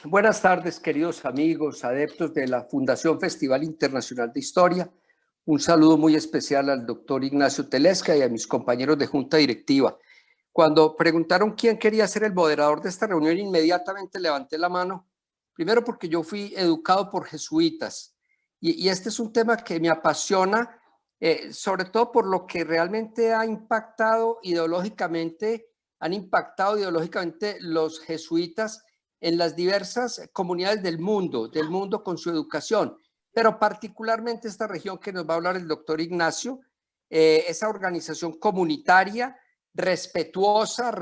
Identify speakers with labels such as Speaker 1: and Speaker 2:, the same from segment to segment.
Speaker 1: Buenas tardes, queridos amigos, adeptos de la Fundación Festival Internacional de Historia. Un saludo muy especial al doctor Ignacio Telesca y a mis compañeros de junta directiva. Cuando preguntaron quién quería ser el moderador de esta reunión, inmediatamente levanté la mano, primero porque yo fui educado por jesuitas y este es un tema que me apasiona, sobre todo por lo que realmente han impactado ideológicamente los jesuitas en las diversas comunidades del mundo con su educación, pero particularmente esta región que nos va a hablar el doctor Ignacio, esa organización comunitaria, respetuosa,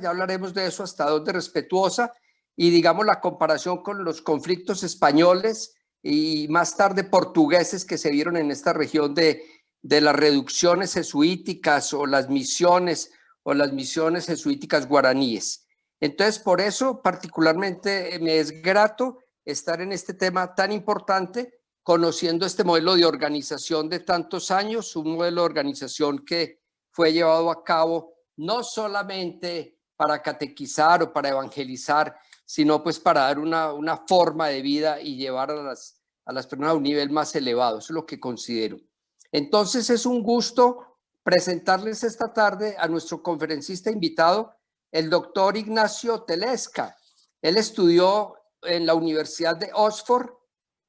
Speaker 1: ya hablaremos de eso, hasta dónde respetuosa, y digamos la comparación con los conflictos españoles y más tarde portugueses que se vieron en esta región de las reducciones jesuíticas o las misiones jesuíticas guaraníes. Entonces, por eso particularmente me es grato estar en este tema tan importante, conociendo este modelo de organización de tantos años, un modelo de organización que fue llevado a cabo no solamente para catequizar o para evangelizar, sino pues para dar una forma de vida y llevar a las personas a un nivel más elevado. Eso es lo que considero. Entonces, es un gusto presentarles esta tarde a nuestro conferencista invitado, el doctor Ignacio Telesca. Él estudió en la Universidad de Oxford,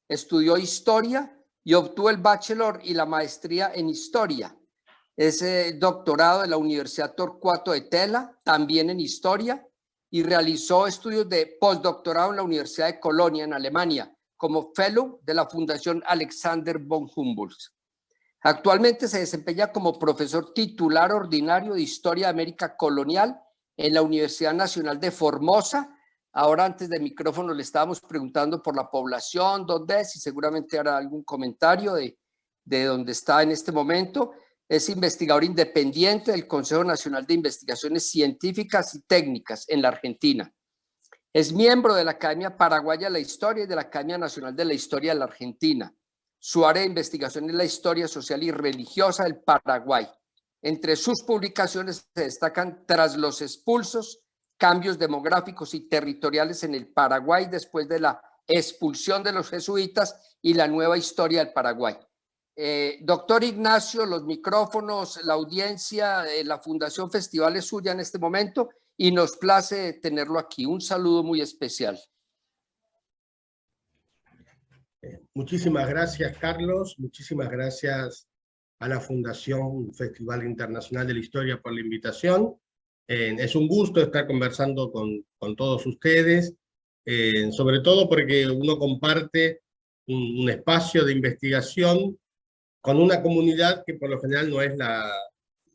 Speaker 1: estudió historia y obtuvo el bachelor y la maestría en historia. Es doctorado de la Universidad Torcuato de Tella, también en historia, y realizó estudios de postdoctorado en la Universidad de Colonia, en Alemania, como fellow de la Fundación Alexander von Humboldt. Actualmente se desempeña como profesor titular ordinario de Historia de América Colonial en la Universidad Nacional de Formosa. Ahora, antes del micrófono, le estábamos preguntando por la población, dónde es, y seguramente hará algún comentario de dónde está en este momento. Es investigador independiente del Consejo Nacional de Investigaciones Científicas y Técnicas en la Argentina. Es miembro de la Academia Paraguaya de la Historia y de la Academia Nacional de la Historia de la Argentina. Su área de investigación es la historia social y religiosa del Paraguay. Entre sus publicaciones se destacan Tras los expulsos, cambios demográficos y territoriales en el Paraguay después de la expulsión de los jesuitas y la nueva historia del Paraguay. Doctor Ignacio, los micrófonos, la audiencia, la Fundación Festival es suya en este momento y nos place tenerlo aquí. Un saludo muy especial.
Speaker 2: Muchísimas gracias, Carlos. Muchísimas gracias a la Fundación Festival Internacional de la Historia por la invitación. Es un gusto estar conversando con todos ustedes, sobre todo porque uno comparte un espacio de investigación con una comunidad que por lo general no es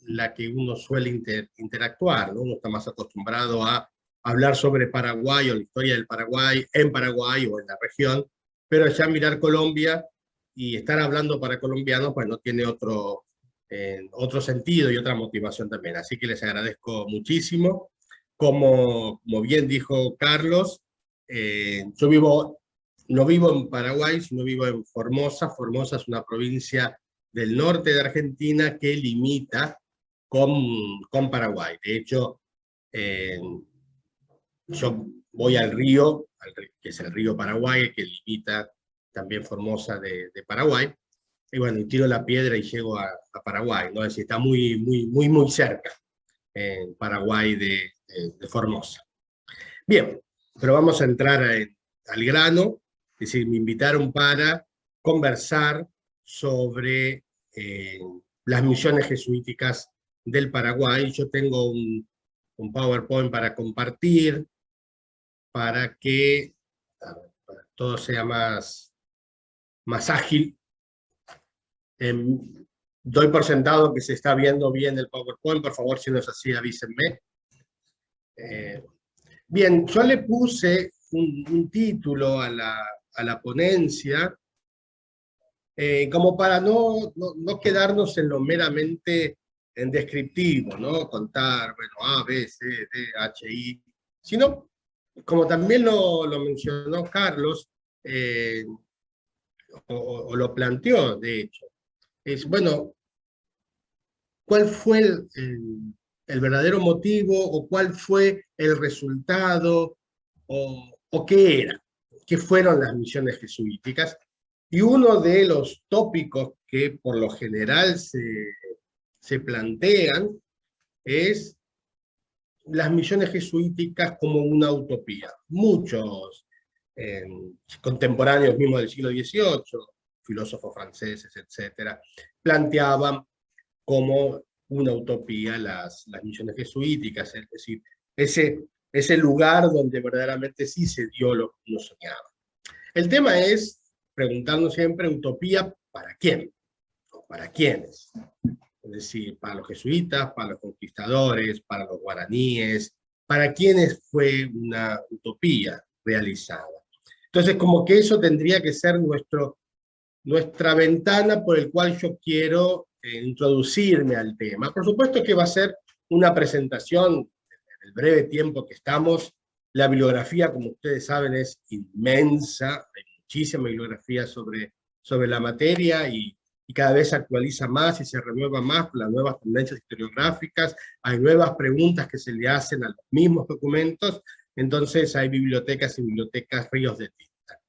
Speaker 2: la que uno suele interactuar, ¿no? Uno está más acostumbrado a hablar sobre Paraguay o la historia del Paraguay en Paraguay o en la región, pero ya mirar Colombia y estar hablando para colombianos, pues no tiene otro sentido y otra motivación también. Así que les agradezco muchísimo. Como bien dijo Carlos, yo no vivo en Paraguay, sino vivo en Formosa. Formosa es una provincia del norte de Argentina que limita con Paraguay. De hecho, yo voy al río, que es el río Paraguay, que limita también Formosa de Paraguay, y bueno, y tiro la piedra y llego a Paraguay, ¿no? Es decir, está muy cerca en Paraguay de Formosa. Bien, pero vamos a entrar al grano, es decir, me invitaron para conversar sobre las misiones jesuíticas del Paraguay. Yo tengo un PowerPoint para compartir, para que todo sea más ágil. Doy por sentado que se está viendo bien el PowerPoint, por favor, si no es así, avísenme. Bien, yo le puse un título a la ponencia, como para no quedarnos en lo meramente descriptivo, ¿no? Contar, bueno, A, B, C, D, H, I, sino, como también lo mencionó Carlos, o lo planteó, de hecho, es, bueno, ¿cuál fue el verdadero motivo o cuál fue el resultado o o qué era, qué fueron las misiones jesuíticas. Y uno de los tópicos que por lo general se plantean es las misiones jesuíticas como una utopía. Muchos contemporáneos mismos del siglo XVIII, filósofos franceses, etcétera, planteaban como una utopía las misiones jesuíticas, es decir, ese lugar donde verdaderamente sí se dio lo que uno soñaba. El tema es preguntarnos siempre, ¿utopía para quién? ¿O para quiénes? Es decir, para los jesuitas, para los conquistadores, para los guaraníes, para quiénes fue una utopía realizada. Entonces, como que eso tendría que ser nuestra ventana por el cual yo quiero introducirme al tema. Por supuesto que va a ser una presentación, en el breve tiempo que estamos. La bibliografía, como ustedes saben, es inmensa, hay muchísima bibliografía sobre la materia, y cada vez se actualiza más y se renueva más por las nuevas tendencias historiográficas, hay nuevas preguntas que se le hacen a los mismos documentos, entonces hay bibliotecas y bibliotecas ríos de tinta.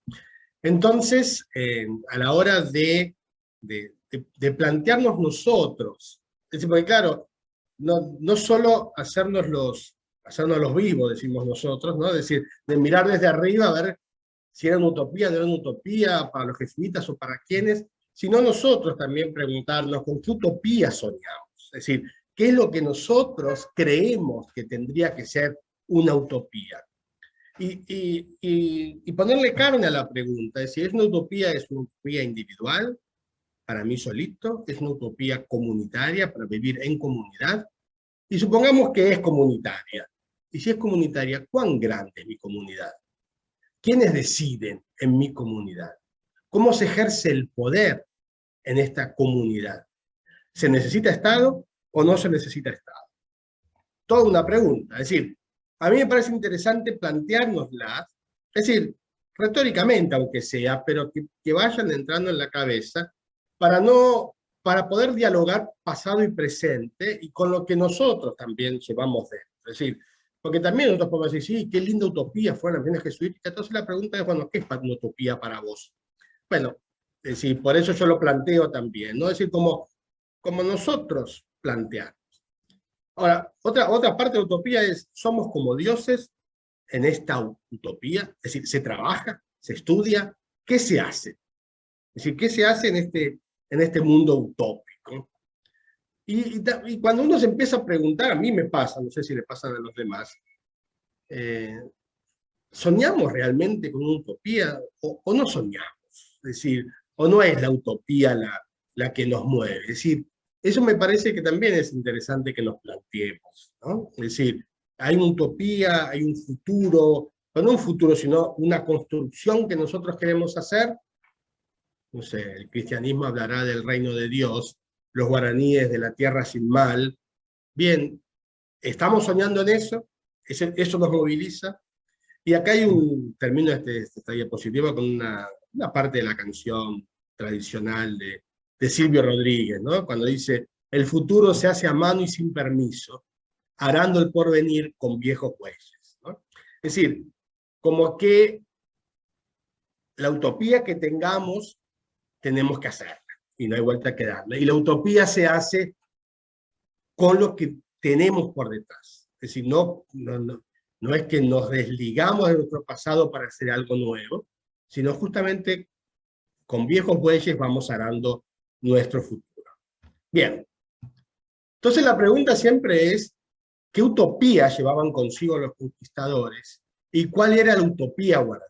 Speaker 2: Entonces, a la hora de plantearnos nosotros, es decir, porque claro, no solo hacernos los vivos, decimos nosotros, ¿no? Es decir, de mirar desde arriba a ver si era una utopía, no era una utopía, para los jesuitas o para quiénes, sino nosotros también preguntarnos con qué utopía soñamos. Es decir, qué es lo que nosotros creemos que tendría que ser una utopía. Y ponerle carne a la pregunta, es decir, ¿es una utopía individual, para mí solito? ¿Es una utopía comunitaria, para vivir en comunidad? Y supongamos que es comunitaria. Y si es comunitaria, ¿cuán grande es mi comunidad? ¿Quiénes deciden en mi comunidad? ¿Cómo se ejerce el poder en esta comunidad? ¿Se necesita Estado o no se necesita Estado? Toda una pregunta. Es decir, a mí me parece interesante planteárnoslas, es decir, retóricamente aunque sea, pero que vayan entrando en la cabeza para poder dialogar pasado y presente y con lo que nosotros también llevamos dentro. Es decir, porque también nosotros podemos decir, sí, qué linda utopía fueron las misiones jesuíticas. Entonces la pregunta es, bueno, ¿qué es una utopía para vos? Bueno, es decir, por eso yo lo planteo también, ¿no? Es decir, como nosotros planteamos. Ahora, otra parte de la utopía es, ¿somos como dioses en esta utopía? Es decir, ¿se trabaja? ¿Se estudia? ¿Qué se hace? Es decir, ¿qué se hace en este mundo utópico? Y cuando uno se empieza a preguntar, a mí me pasa, no sé si le pasa a los demás, ¿soñamos realmente con una utopía o no soñamos? Es decir, ¿o no es la utopía la que nos mueve? Es decir, eso me parece que también es interesante que nos planteemos, ¿no? Es decir, hay una utopía, hay un futuro, no un futuro, sino una construcción que nosotros queremos hacer. No sé, el cristianismo hablará del reino de Dios, los guaraníes de la tierra sin mal. Bien, ¿estamos soñando en eso? ¿Eso nos moviliza? Y acá hay termino esta diapositiva con una parte de la canción tradicional de Silvio Rodríguez, ¿no? Cuando dice, el futuro se hace a mano y sin permiso, arando el porvenir con viejos bueyes, ¿no? Es decir, como que la utopía que tengamos, tenemos que hacerla, y no hay vuelta que darle. Y la utopía se hace con lo que tenemos por detrás. Es decir, no es que nos desligamos de nuestro pasado para hacer algo nuevo, sino justamente con viejos bueyes vamos arando nuestro futuro. Bien, entonces la pregunta siempre es, ¿qué utopía llevaban consigo los conquistadores? ¿Y cuál era la utopía guaraní?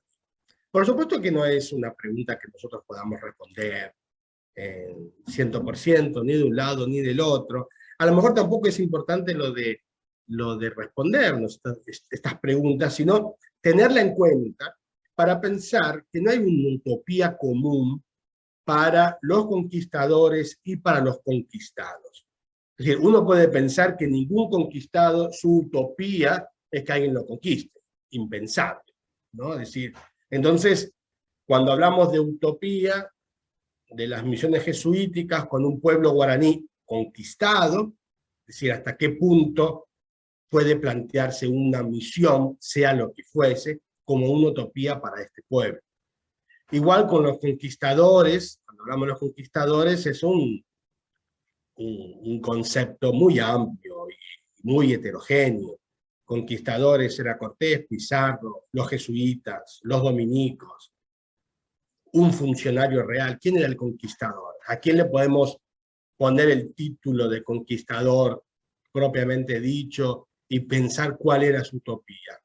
Speaker 2: Por supuesto que no es una pregunta que nosotros podamos responder 100%, ni de un lado ni del otro. A lo mejor tampoco es importante lo de respondernos estas preguntas, sino tenerla en cuenta para pensar que no hay una utopía común para los conquistadores y para los conquistados. Es decir, uno puede pensar que ningún conquistado, su utopía es que alguien lo conquiste. Impensable, ¿no? Es decir, entonces, cuando hablamos de utopía, de las misiones jesuíticas con un pueblo guaraní conquistado, es decir, hasta qué punto puede plantearse una misión, sea lo que fuese, como una utopía para este pueblo. Igual con los conquistadores, cuando hablamos de los conquistadores, es un concepto muy amplio y muy heterogéneo. Conquistadores era Cortés, Pizarro, los jesuitas, los dominicos, un funcionario real. ¿Quién era el conquistador? ¿A quién le podemos poner el título de conquistador propiamente dicho y pensar cuál era su utopía?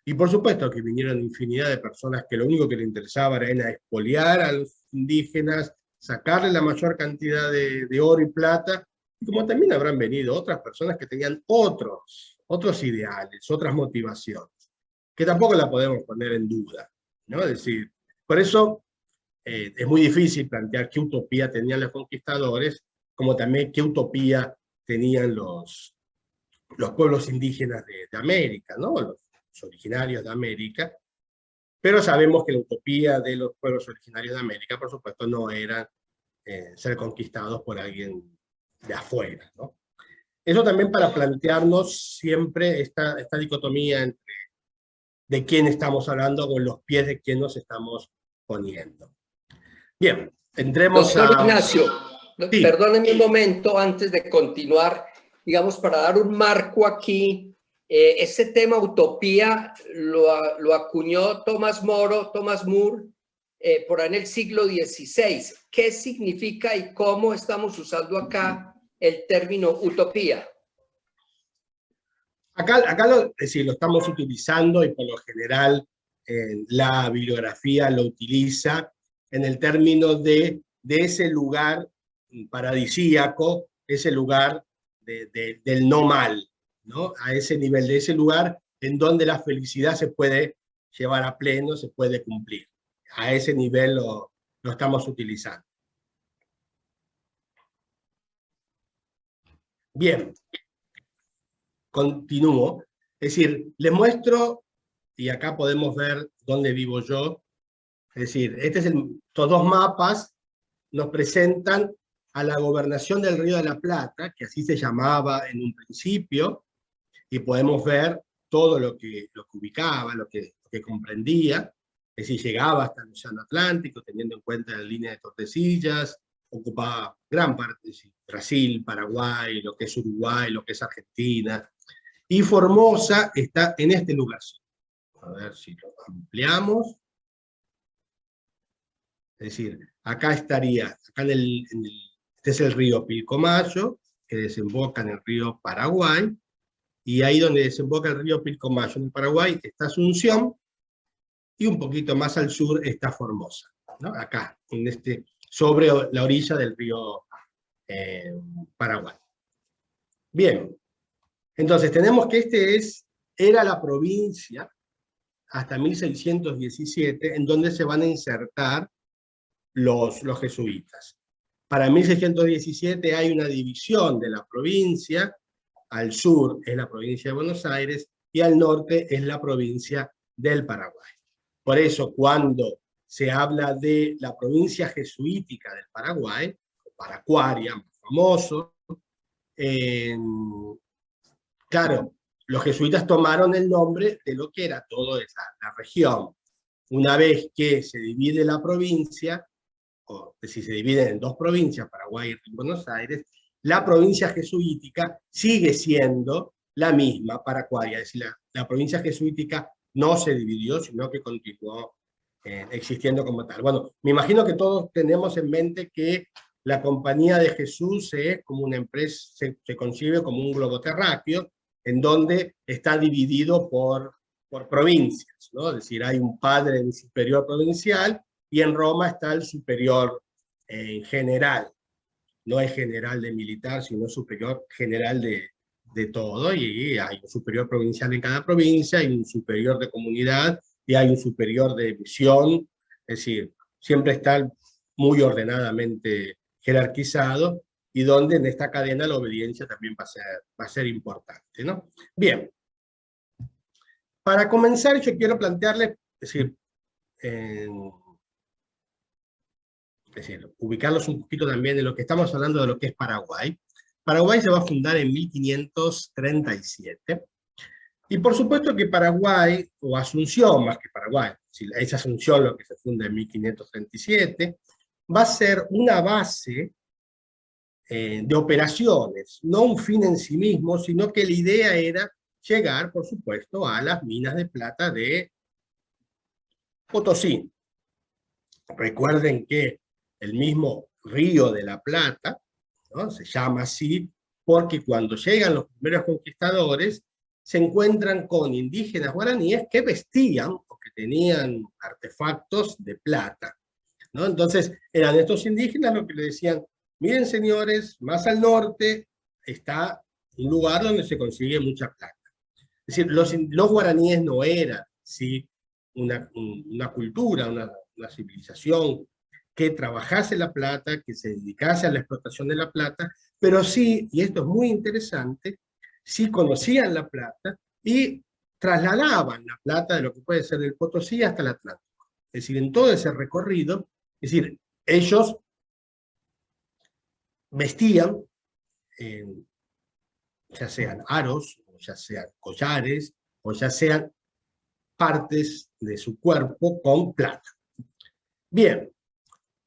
Speaker 2: Y por supuesto que vinieron infinidad de personas que lo único que les interesaba era expoliar a los indígenas, sacarle la mayor cantidad de oro y plata, y como también habrán venido otras personas que tenían otros ideales, otras motivaciones, que tampoco la podemos poner en duda, ¿no? Es decir, por eso es muy difícil plantear qué utopía tenían los conquistadores, como también qué utopía tenían los pueblos indígenas de América, ¿no? Los originarios de América, pero sabemos que la utopía de los pueblos originarios de América, por supuesto, no era ser conquistados por alguien de afuera, ¿no? Eso también para plantearnos siempre esta dicotomía entre de quién estamos hablando, con los pies de quién nos estamos poniendo. Bien, entremos
Speaker 1: Doctor Ignacio,
Speaker 2: sí.
Speaker 1: Perdóneme un momento antes de continuar, digamos, para dar un marco aquí. Ese tema utopía lo acuñó Thomas Moore por ahí en el siglo XVI. ¿Qué significa y cómo estamos usando acá el término utopía?
Speaker 2: Acá lo estamos utilizando y por lo general la bibliografía lo utiliza en el término de ese lugar paradisíaco, ese lugar del no mal, ¿no? A ese nivel, de ese lugar en donde la felicidad se puede llevar a pleno, se puede cumplir. A ese nivel lo estamos utilizando. Bien, continúo. Es decir, les muestro, y acá podemos ver dónde vivo yo. Es decir, estos dos mapas nos presentan a la gobernación del Río de la Plata, que así se llamaba en un principio, y podemos ver todo lo que ubicaba, lo que comprendía. Es decir, llegaba hasta el Océano Atlántico, teniendo en cuenta la línea de Tordesillas, ocupaba gran parte, de Brasil, Paraguay, lo que es Uruguay, lo que es Argentina, y Formosa está en este lugar. A ver si lo ampliamos. Es decir, acá estaría, este es el río Pilcomayo, que desemboca en el río Paraguay, y ahí donde desemboca el río Pilcomayo en el Paraguay está Asunción, y un poquito más al sur está Formosa, ¿no? Acá, sobre la orilla del río Paraguay. Bien, entonces tenemos que era la provincia hasta 1617, en donde se van a insertar los jesuitas. Para 1617 hay una división de la provincia, al sur es la provincia de Buenos Aires, y al norte es la provincia del Paraguay. Por eso, cuando se habla de la provincia jesuítica del Paraguay, Paracuaria, más famoso, claro, los jesuitas tomaron el nombre de lo que era toda la región. Una vez que se divide la provincia, o si se dividen en dos provincias, Paraguay y Buenos Aires, la provincia jesuítica sigue siendo la misma, Paracuaria. Es decir, la provincia jesuítica no se dividió, sino que continuó existiendo como tal. Bueno, me imagino que todos tenemos en mente que la Compañía de Jesús es como una empresa, se concibe como un globo terráqueo, en donde está dividido por provincias, ¿no? Es decir, hay un padre, un superior provincial, y en Roma está el superior general. No es general de militar, sino superior general de todo, y hay un superior provincial en cada provincia, hay un superior de comunidad, y hay un superior de misión. Es decir, siempre está muy ordenadamente jerarquizado, y donde en esta cadena la obediencia también va a ser importante, ¿no? Bien. Para comenzar, yo quiero plantearles, es decir, ubicarlos un poquito también en lo que estamos hablando de lo que es Paraguay. Paraguay se va a fundar en 1537. Y por supuesto que Paraguay, o Asunción más que Paraguay, si es Asunción lo que se funda en 1537, va a ser una base de operaciones, no un fin en sí mismo, sino que la idea era llegar, por supuesto, a las minas de plata de Potosí. Recuerden que el mismo Río de la Plata, ¿no?, se llama así porque cuando llegan los primeros conquistadores se encuentran con indígenas guaraníes que vestían o que tenían artefactos de plata, ¿no? Entonces eran estos indígenas los que le decían: miren señores, más al norte está un lugar donde se consigue mucha plata. Es decir, los guaraníes no eran, ¿sí?, una cultura, una civilización que trabajase la plata, que se dedicase a la explotación de la plata, pero sí, y esto es muy interesante, sí conocían la plata y trasladaban la plata de lo que puede ser del Potosí hasta el Atlántico. Es decir, en todo ese recorrido, es decir, ellos vestían, ya sean aros, o ya sean collares, o ya sean partes de su cuerpo con plata. Bien,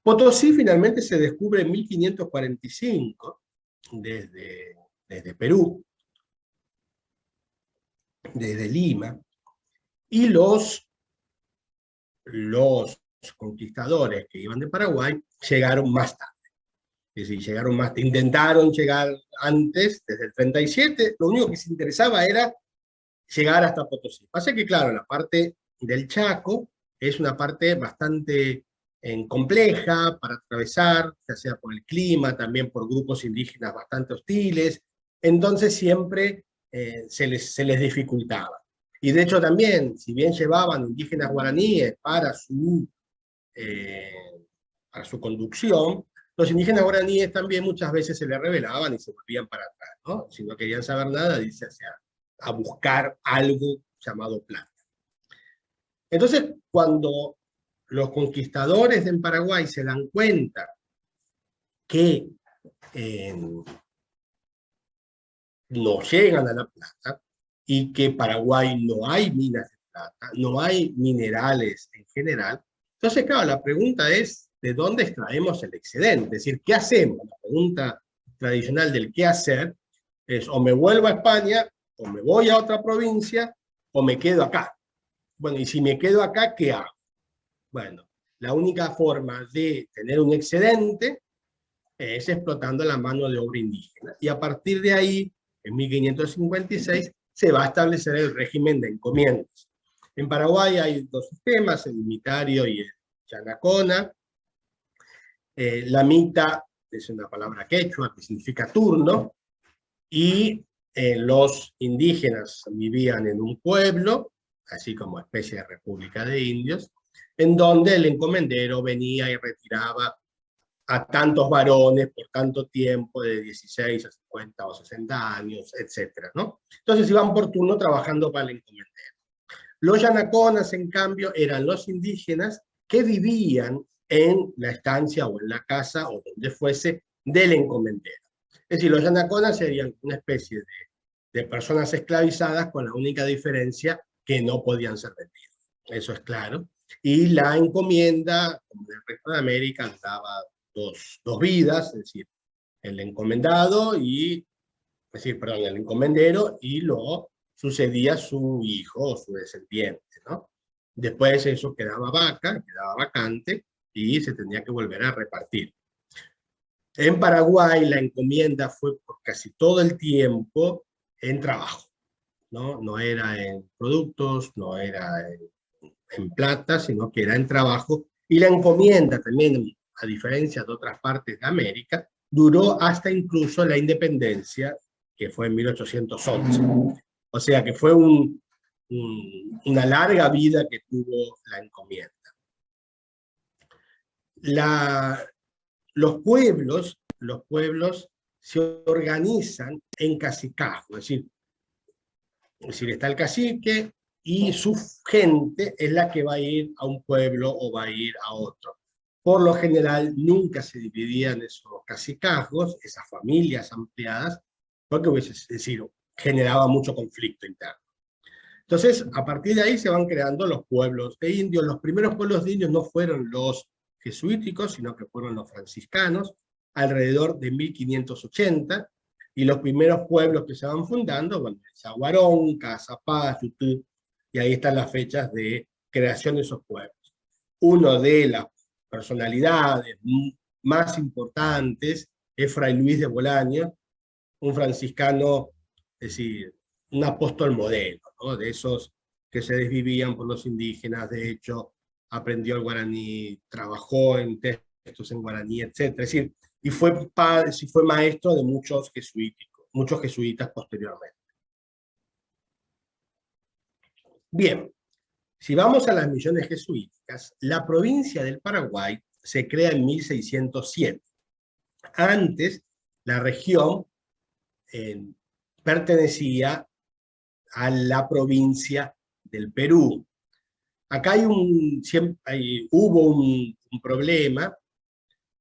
Speaker 2: Potosí finalmente se descubre en 1545 desde Perú, desde Lima, y los conquistadores que iban de Paraguay llegaron más tarde. Es decir, llegaron más, intentaron llegar antes, desde el 37, lo único que se interesaba era llegar hasta Potosí. Pasa que, claro, la parte del Chaco es una parte bastante compleja para atravesar, ya sea por el clima, también por grupos indígenas bastante hostiles, entonces siempre se les dificultaba. Y de hecho también, si bien llevaban indígenas guaraníes eh, para su conducción, los indígenas guaraníes también muchas veces se les rebelaban y se volvían para atrás, ¿no? Si no querían saber nada, dice, a buscar algo llamado plata. Entonces, cuando los conquistadores en Paraguay se dan cuenta que no llegan a la plata y que Paraguay no hay minas de plata, no hay minerales en general, entonces, claro, la pregunta es, ¿de dónde extraemos el excedente? Es decir, ¿qué hacemos? La pregunta tradicional del qué hacer es: o me vuelvo a España, o me voy a otra provincia, o me quedo acá. Bueno, y si me quedo acá, ¿qué hago? Bueno, la única forma de tener un excedente es explotando la mano de obra indígena. Y a partir de ahí, en 1556, se va a establecer el régimen de encomiendas. En Paraguay hay dos sistemas, el unitario y el yanacona. La mita es una palabra quechua que significa turno, y los indígenas vivían en un pueblo, así como especie de república de indios, en donde el encomendero venía y retiraba a tantos varones por tanto tiempo, de 16 a 50 o 60 años, etc., ¿no? Entonces iban por turno trabajando para el encomendero. Los yanaconas, en cambio, eran los indígenas que vivían en la estancia o en la casa o donde fuese del encomendero. Es decir, los yanaconas serían una especie de personas esclavizadas, con la única diferencia que no podían ser vendidos. Eso es claro. Y la encomienda, como en el resto de América, daba dos vidas, es decir, el encomendado y, es decir, perdón, el encomendero, y lo sucedía su hijo o su descendiente, ¿no? Después eso quedaba vacante, y se tenía que volver a repartir. En Paraguay la encomienda fue por casi todo el tiempo en trabajo, ¿no? No era en productos, no era en plata, sino que era en trabajo, y la encomienda también, a diferencia de otras partes de América, duró hasta incluso la independencia, que fue en 1811. O sea que fue una larga vida que tuvo la encomienda. Los pueblos se organizan en cacicazgo, es decir, está el cacique y su gente es la que va a ir a un pueblo o va a ir a otro. Por lo general nunca se dividían esos cacicazgos, esas familias ampliadas, porque, es decir, generaba mucho conflicto interno. Entonces, a partir de ahí se van creando los pueblos de indios. Los primeros pueblos de indios no fueron los jesuíticos, sino que fueron los franciscanos, alrededor de 1580, y los primeros pueblos que se van fundando, bueno, Zaguarón, Cazapá, Yutú, y ahí están las fechas de creación de esos pueblos. Uno de las personalidades más importantes es Fray Luis de Bolaños, un franciscano, es decir, un apóstol modelo, ¿no? De esos que se desvivían por los indígenas. De hecho, aprendió el guaraní, trabajó en textos en guaraní, etc. Es decir, y fue maestro de muchos jesuitas posteriormente. Bien, si vamos a las misiones jesuíticas, la provincia del Paraguay se crea en 1607. Antes, la región pertenecía a la provincia del Perú. Acá hubo un problema,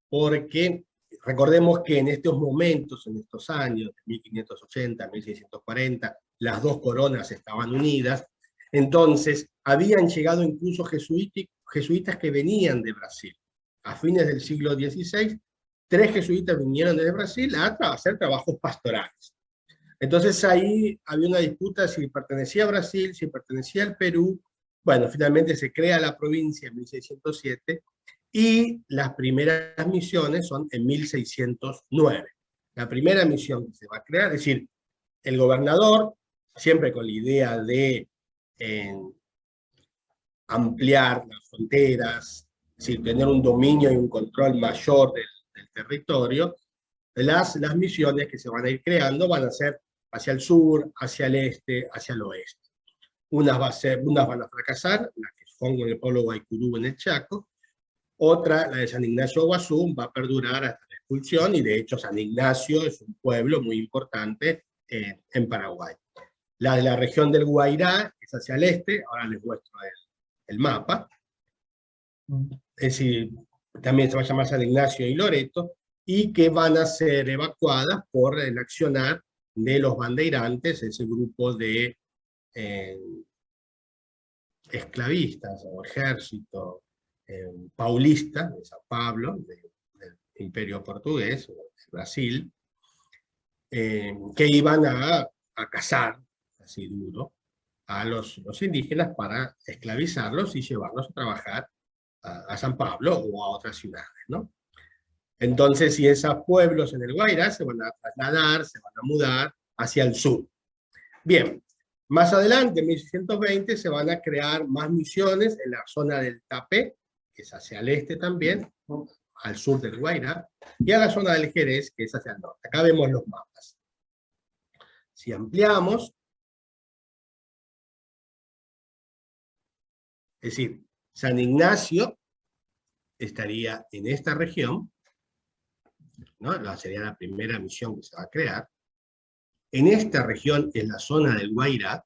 Speaker 2: porque recordemos que en estos momentos, en estos años, de 1580, 1640, las dos coronas estaban unidas. Entonces, habían llegado incluso jesuitas que venían de Brasil. A fines del siglo XVI, 3 jesuitas vinieron desde Brasil a hacer trabajos pastorales. Entonces ahí había una disputa si pertenecía a Brasil, si pertenecía al Perú. Bueno, finalmente se crea la provincia en 1607, y las primeras misiones son en 1609. La primera misión que se va a crear, es decir, el gobernador, siempre con la idea de ampliar las fronteras, es decir, tener un dominio y un control mayor del territorio, las misiones que se van a ir creando van a ser hacia el sur, hacia el este, hacia el oeste. Unas van a fracasar, las que son en el pueblo Guaycurú en el Chaco. Otra, la de San Ignacio Guazú, va a perdurar hasta la expulsión, y de hecho San Ignacio es un pueblo muy importante en Paraguay. La de la región del Guairá es hacia el este, ahora les muestro el mapa. Es decir, también se va a llamar San Ignacio y Loreto, y que van a ser evacuadas por el accionar de los bandeirantes, ese grupo de esclavistas o ejército paulista de Sao Paulo, del Imperio Portugués, de Brasil, que iban a cazar, así duro, a los indígenas para esclavizarlos y llevarlos a trabajar a San Pablo o a otras ciudades, ¿no? Entonces, si esos pueblos en el Guairá se van a trasladar, se van a mudar hacia el sur. Bien, más adelante, en 1620, se van a crear más misiones en la zona del Tapé, que es hacia el este también, al sur del Guairá, y a la zona del Jerez, que es hacia el norte. Acá vemos los mapas. Si ampliamos, es decir, San Ignacio estaría en esta región, ¿no? Sería la primera misión que se va a crear. En esta región, en la zona del Guairá,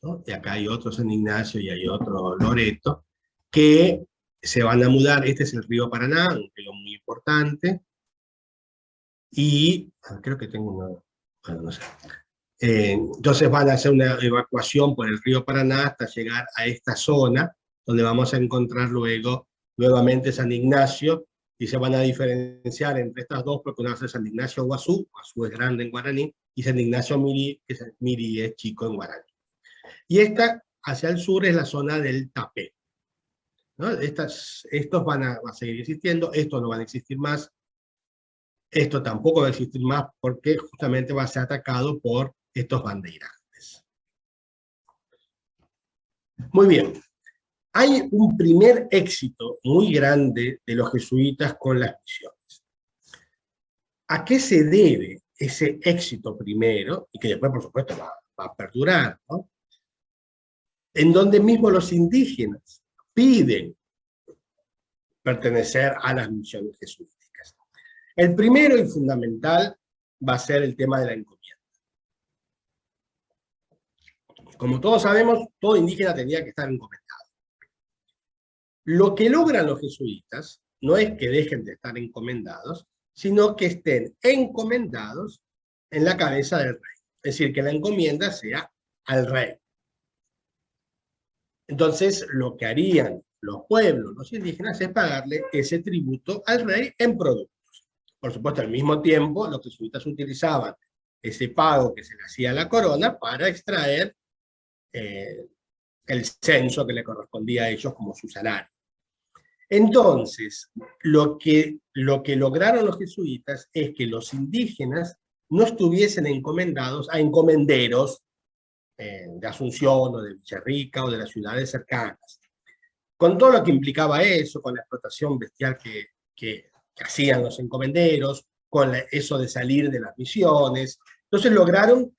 Speaker 2: ¿no? Y acá hay otro San Ignacio y hay otro Loreto, que se van a mudar. Este es el río Paraná, un río muy importante, y creo que tengo una, bueno, no sé. Entonces van a hacer una evacuación por el río Paraná hasta llegar a esta zona, donde vamos a encontrar luego nuevamente San Ignacio, y se van a diferenciar entre estas dos, porque una es San Ignacio Guazú, Guazú es grande en guaraní, y San Ignacio Mirí, que Mirí es chico en guaraní. Y esta, hacia el sur, es la zona del Tapé, ¿no? Estos van a seguir existiendo, estos no van a existir más, esto tampoco va a existir más, porque justamente va a ser atacado por estos bandeirantes. Muy bien. Hay un primer éxito muy grande de los jesuitas con las misiones. ¿A qué se debe ese éxito primero? Y que después, por supuesto, va a perdurar, ¿no? En donde mismo los indígenas piden pertenecer a las misiones jesuíticas. El primero y fundamental va a ser el tema de la encomienda. Como todos sabemos, todo indígena tenía que estar encomendado. Lo que logran los jesuitas no es que dejen de estar encomendados, sino que estén encomendados en la cabeza del rey. Es decir, que la encomienda sea al rey. Entonces, lo que harían los pueblos, los indígenas, es pagarle ese tributo al rey en productos. Por supuesto, al mismo tiempo, los jesuitas utilizaban ese pago que se le hacía a la corona para extraer el censo que le correspondía a ellos como su salario. Entonces, lo que lograron los jesuitas es que los indígenas no estuviesen encomendados a encomenderos de Asunción o de Villarrica o de las ciudades cercanas. Con todo lo que implicaba eso, con la explotación bestial que hacían los encomenderos, con eso de salir de las misiones. Entonces lograron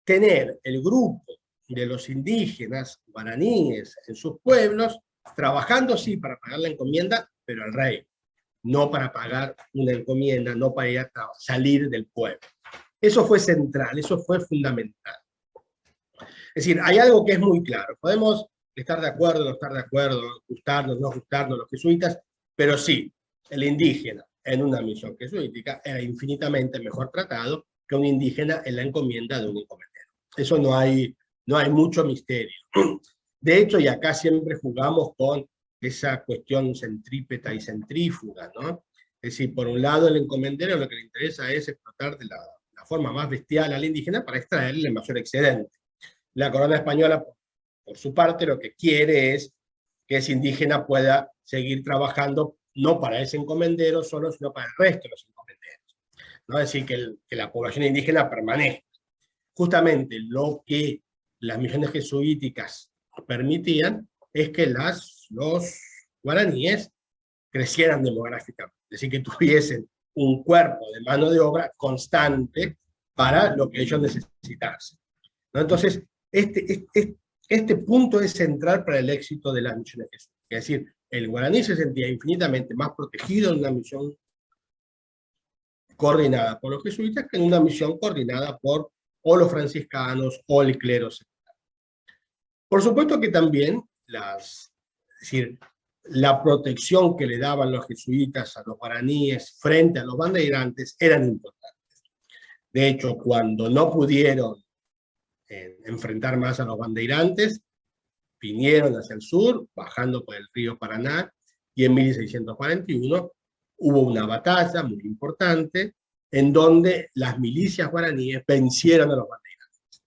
Speaker 2: tener el grupo de los indígenas guaraníes en sus pueblos, trabajando sí para pagar la encomienda, pero al rey, no para pagar una encomienda, no para ir a salir del pueblo. Eso fue central, eso fue fundamental. Es decir, hay algo que es muy claro, podemos estar de acuerdo, no estar de acuerdo, gustarnos, no gustarnos los jesuitas, pero sí, el indígena en una misión jesuítica era infinitamente mejor tratado que un indígena en la encomienda de un encomendero. Eso no hay mucho misterio. De hecho, y acá siempre jugamos con esa cuestión centrípeta y centrífuga, ¿no? Es decir, por un lado el encomendero lo que le interesa es explotar de la forma más bestial al indígena para extraerle el mayor excedente. La corona española, por su parte, lo que quiere es que ese indígena pueda seguir trabajando no para ese encomendero solo, sino para el resto de los encomenderos. ¿No? Es decir, que la población indígena permanezca. Justamente lo que las misiones jesuíticas permitían es que los guaraníes crecieran demográficamente, es decir, que tuviesen un cuerpo de mano de obra constante para lo que ellos necesitasen, ¿no? Entonces, este punto es central para el éxito de las misiones jesuíticas. Es decir, el guaraní se sentía infinitamente más protegido en una misión coordinada por los jesuitas que en una misión coordinada por o los franciscanos o el clero secular. Por supuesto que también es decir, la protección que le daban los jesuitas a los guaraníes frente a los bandeirantes eran importantes. De hecho, cuando no pudieron enfrentar más a los bandeirantes, vinieron hacia el sur, bajando por el río Paraná, y en 1641 hubo una batalla muy importante en donde las milicias guaraníes vencieron a los bandeirantes.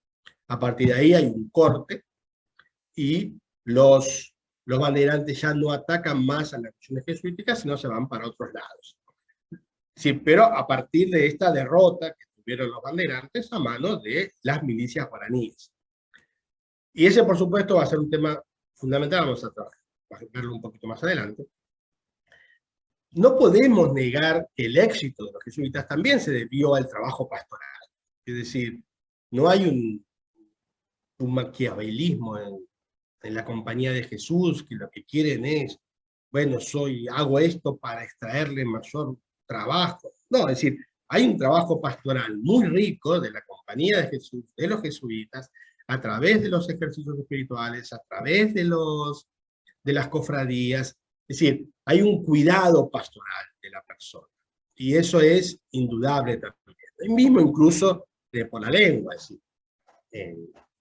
Speaker 2: A partir de ahí hay un corte, y los bandeirantes ya no atacan más a las misiones jesuíticas, sino se van para otros lados. Sí, pero a partir de esta derrota que tuvieron los bandeirantes a manos de las milicias guaraníes. Y ese, por supuesto, va a ser un tema fundamental, vamos a verlo un poquito más adelante. No podemos negar que el éxito de los jesuitas también se debió al trabajo pastoral. Es decir, no hay un maquiavelismo en la compañía de Jesús, que lo que quieren es, bueno, hago esto para extraerle mayor trabajo. No, es decir, hay un trabajo pastoral muy rico de la compañía de Jesús, de los jesuitas, a través de los ejercicios espirituales, a través de las cofradías. Es decir, hay un cuidado pastoral de la persona. Y eso es indudable también. El mismo incluso por la lengua. Es decir,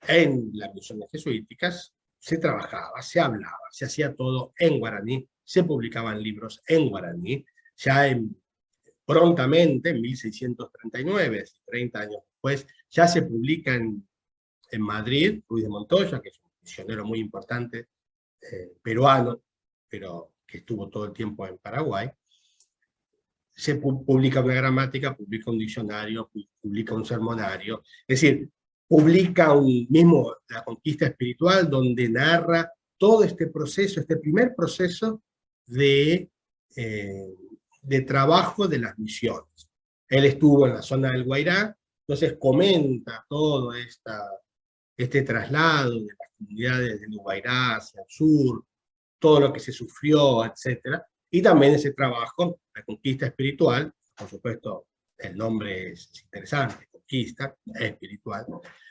Speaker 2: en las misiones jesuíticas se trabajaba, se hablaba, se hacía todo en guaraní, se publicaban libros en guaraní. Ya prontamente, en 1639, 30 años después, ya se publica en Madrid, Ruiz de Montoya, que es un misionero muy importante, peruano, pero que estuvo todo el tiempo en Paraguay. Se publica una gramática, publica un diccionario, publica un sermonario, es decir, publica la conquista espiritual, donde narra todo este proceso, este primer proceso de trabajo de las misiones. Él estuvo en la zona del Guairá, entonces comenta todo este traslado de las comunidades del Guairá hacia el sur, todo lo que se sufrió, etc. Y también ese trabajo, la conquista espiritual, por supuesto, el nombre es interesante, conquista espiritual,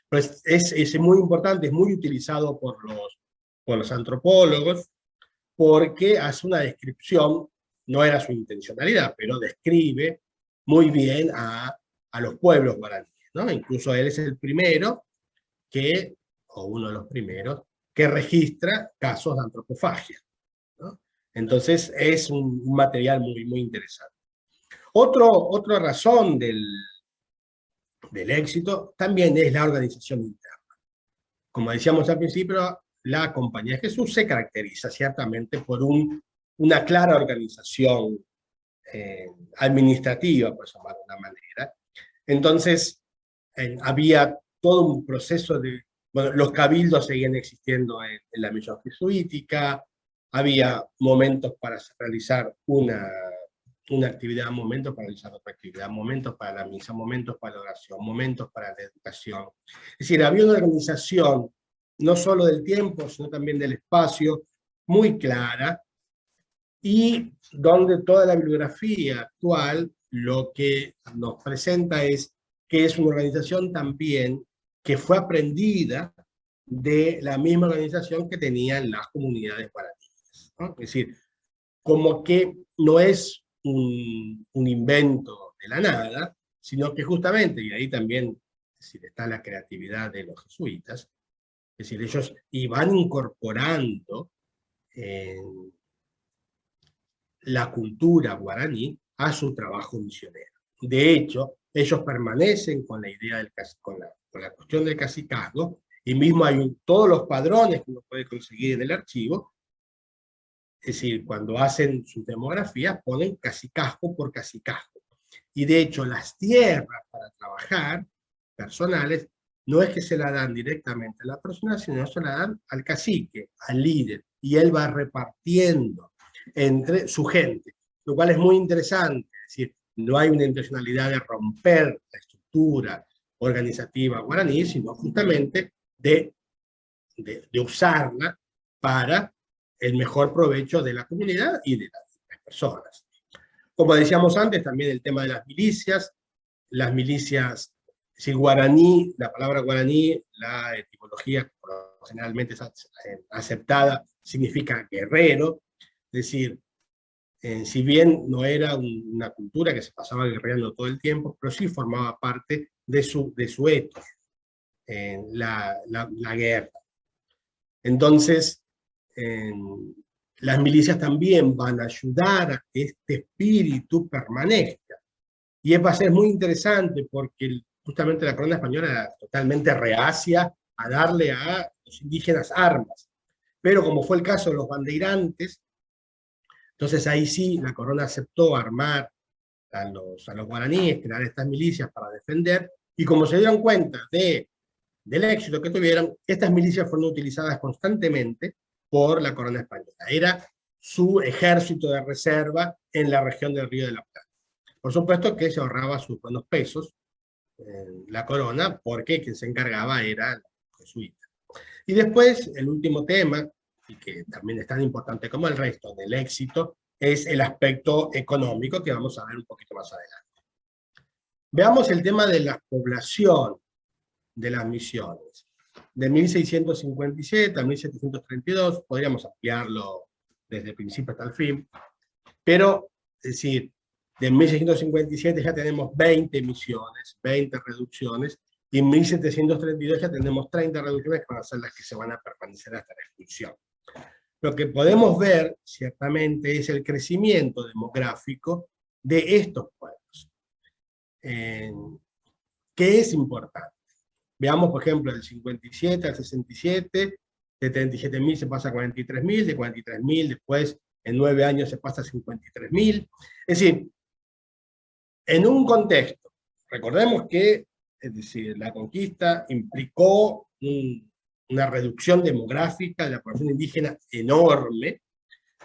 Speaker 2: pero es muy importante, es muy utilizado por los antropólogos, porque hace una descripción, no era su intencionalidad, pero describe muy bien a los pueblos guaraníes, ¿no? Incluso él es el primero o uno de los primeros, que registra casos de antropofagia, ¿no? Entonces es un material muy interesante. Otra razón del éxito también es la organización interna. Como decíamos al principio, la Compañía de Jesús se caracteriza ciertamente por una clara organización administrativa, por llamarlo de una manera. Entonces, había todo un proceso de... Bueno, los cabildos seguían existiendo en la misión jesuítica, había momentos para realizar una actividad, momentos para realizar otra actividad, momentos para la misa, momentos para la oración, momentos para la educación. Es decir, había una organización no solo del tiempo, sino también del espacio, muy clara, y donde toda la bibliografía actual lo que nos presenta es que es una organización también que fue aprendida de la misma organización que tenían las comunidades guaraníes, ¿no? Es decir, como que no es un invento de la nada, sino que justamente, y ahí también es decir, está la creatividad de los jesuitas, es decir, ellos iban incorporando la cultura guaraní a su trabajo misionero. De hecho, ellos permanecen con la idea con la cuestión del cacicazgo, y mismo hay todos los padrones que uno puede conseguir en el archivo. Es decir, cuando hacen sus demografías ponen cacicazgo por cacicazgo. Y de hecho, las tierras para trabajar, personales, no es que se la dan directamente a la persona, sino se la dan al cacique, al líder, y él va repartiendo entre su gente, lo cual es muy interesante. Es decir, no hay una intencionalidad de romper la estructura organizativa guaraní, sino justamente de usarla para el mejor provecho de la comunidad y de las personas. Como decíamos antes, también el tema de las milicias, si guaraní, la palabra guaraní, la etimología generalmente es aceptada, significa guerrero, es decir, si bien no era una cultura que se pasaba guerreando todo el tiempo, pero sí formaba parte de su ethos, la guerra. Entonces, las milicias también van a ayudar a que este espíritu permanezca. Y va a ser muy interesante porque justamente la corona española era totalmente reacia a darle a los indígenas armas. Pero como fue el caso de los bandeirantes, entonces ahí sí la corona aceptó armar a los guaraníes, crear estas milicias para defender, y como se dieron cuenta del éxito que tuvieron, estas milicias fueron utilizadas constantemente por la corona española. Era su ejército de reserva en la región del Río de la Plata. Por supuesto que se ahorraba sus buenos pesos la corona, porque quien se encargaba era el jesuita. Y después, el último tema, y que también es tan importante como el resto del éxito, es el aspecto económico, que vamos a ver un poquito más adelante. Veamos el tema de la población de las misiones. De 1657 a 1732, podríamos ampliarlo desde el principio hasta el fin, pero, es decir, de 1657 ya tenemos 20 misiones, 20 reducciones, y en 1732 ya tenemos 30 reducciones que van a ser las que se van a permanecer hasta la expulsión. Lo que podemos ver, ciertamente, es el crecimiento demográfico de estos pueblos, que es importante. Veamos, por ejemplo, del 57 al 67, de 37.000 se pasa a 43.000, de 43.000 después, en 9 años se pasa a 53.000. Es decir, en un contexto, recordemos que, es decir, la conquista implicó una reducción demográfica de la población indígena enorme.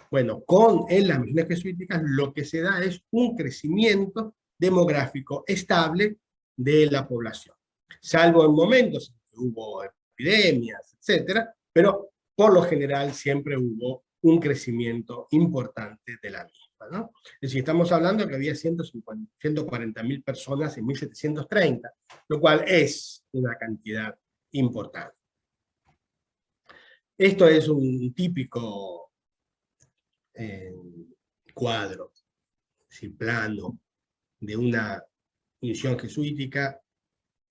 Speaker 2: Bueno, en las misiones jesuíticas lo que se da es un crecimiento demográfico estable de la población, salvo en momentos en que hubo epidemias, etcétera, pero por lo general siempre hubo un crecimiento importante de la misma, ¿no? Es decir, estamos hablando que había 140.000 personas en 1730, lo cual es una cantidad importante. Esto es un típico cuadro, plano, de una misión jesuítica.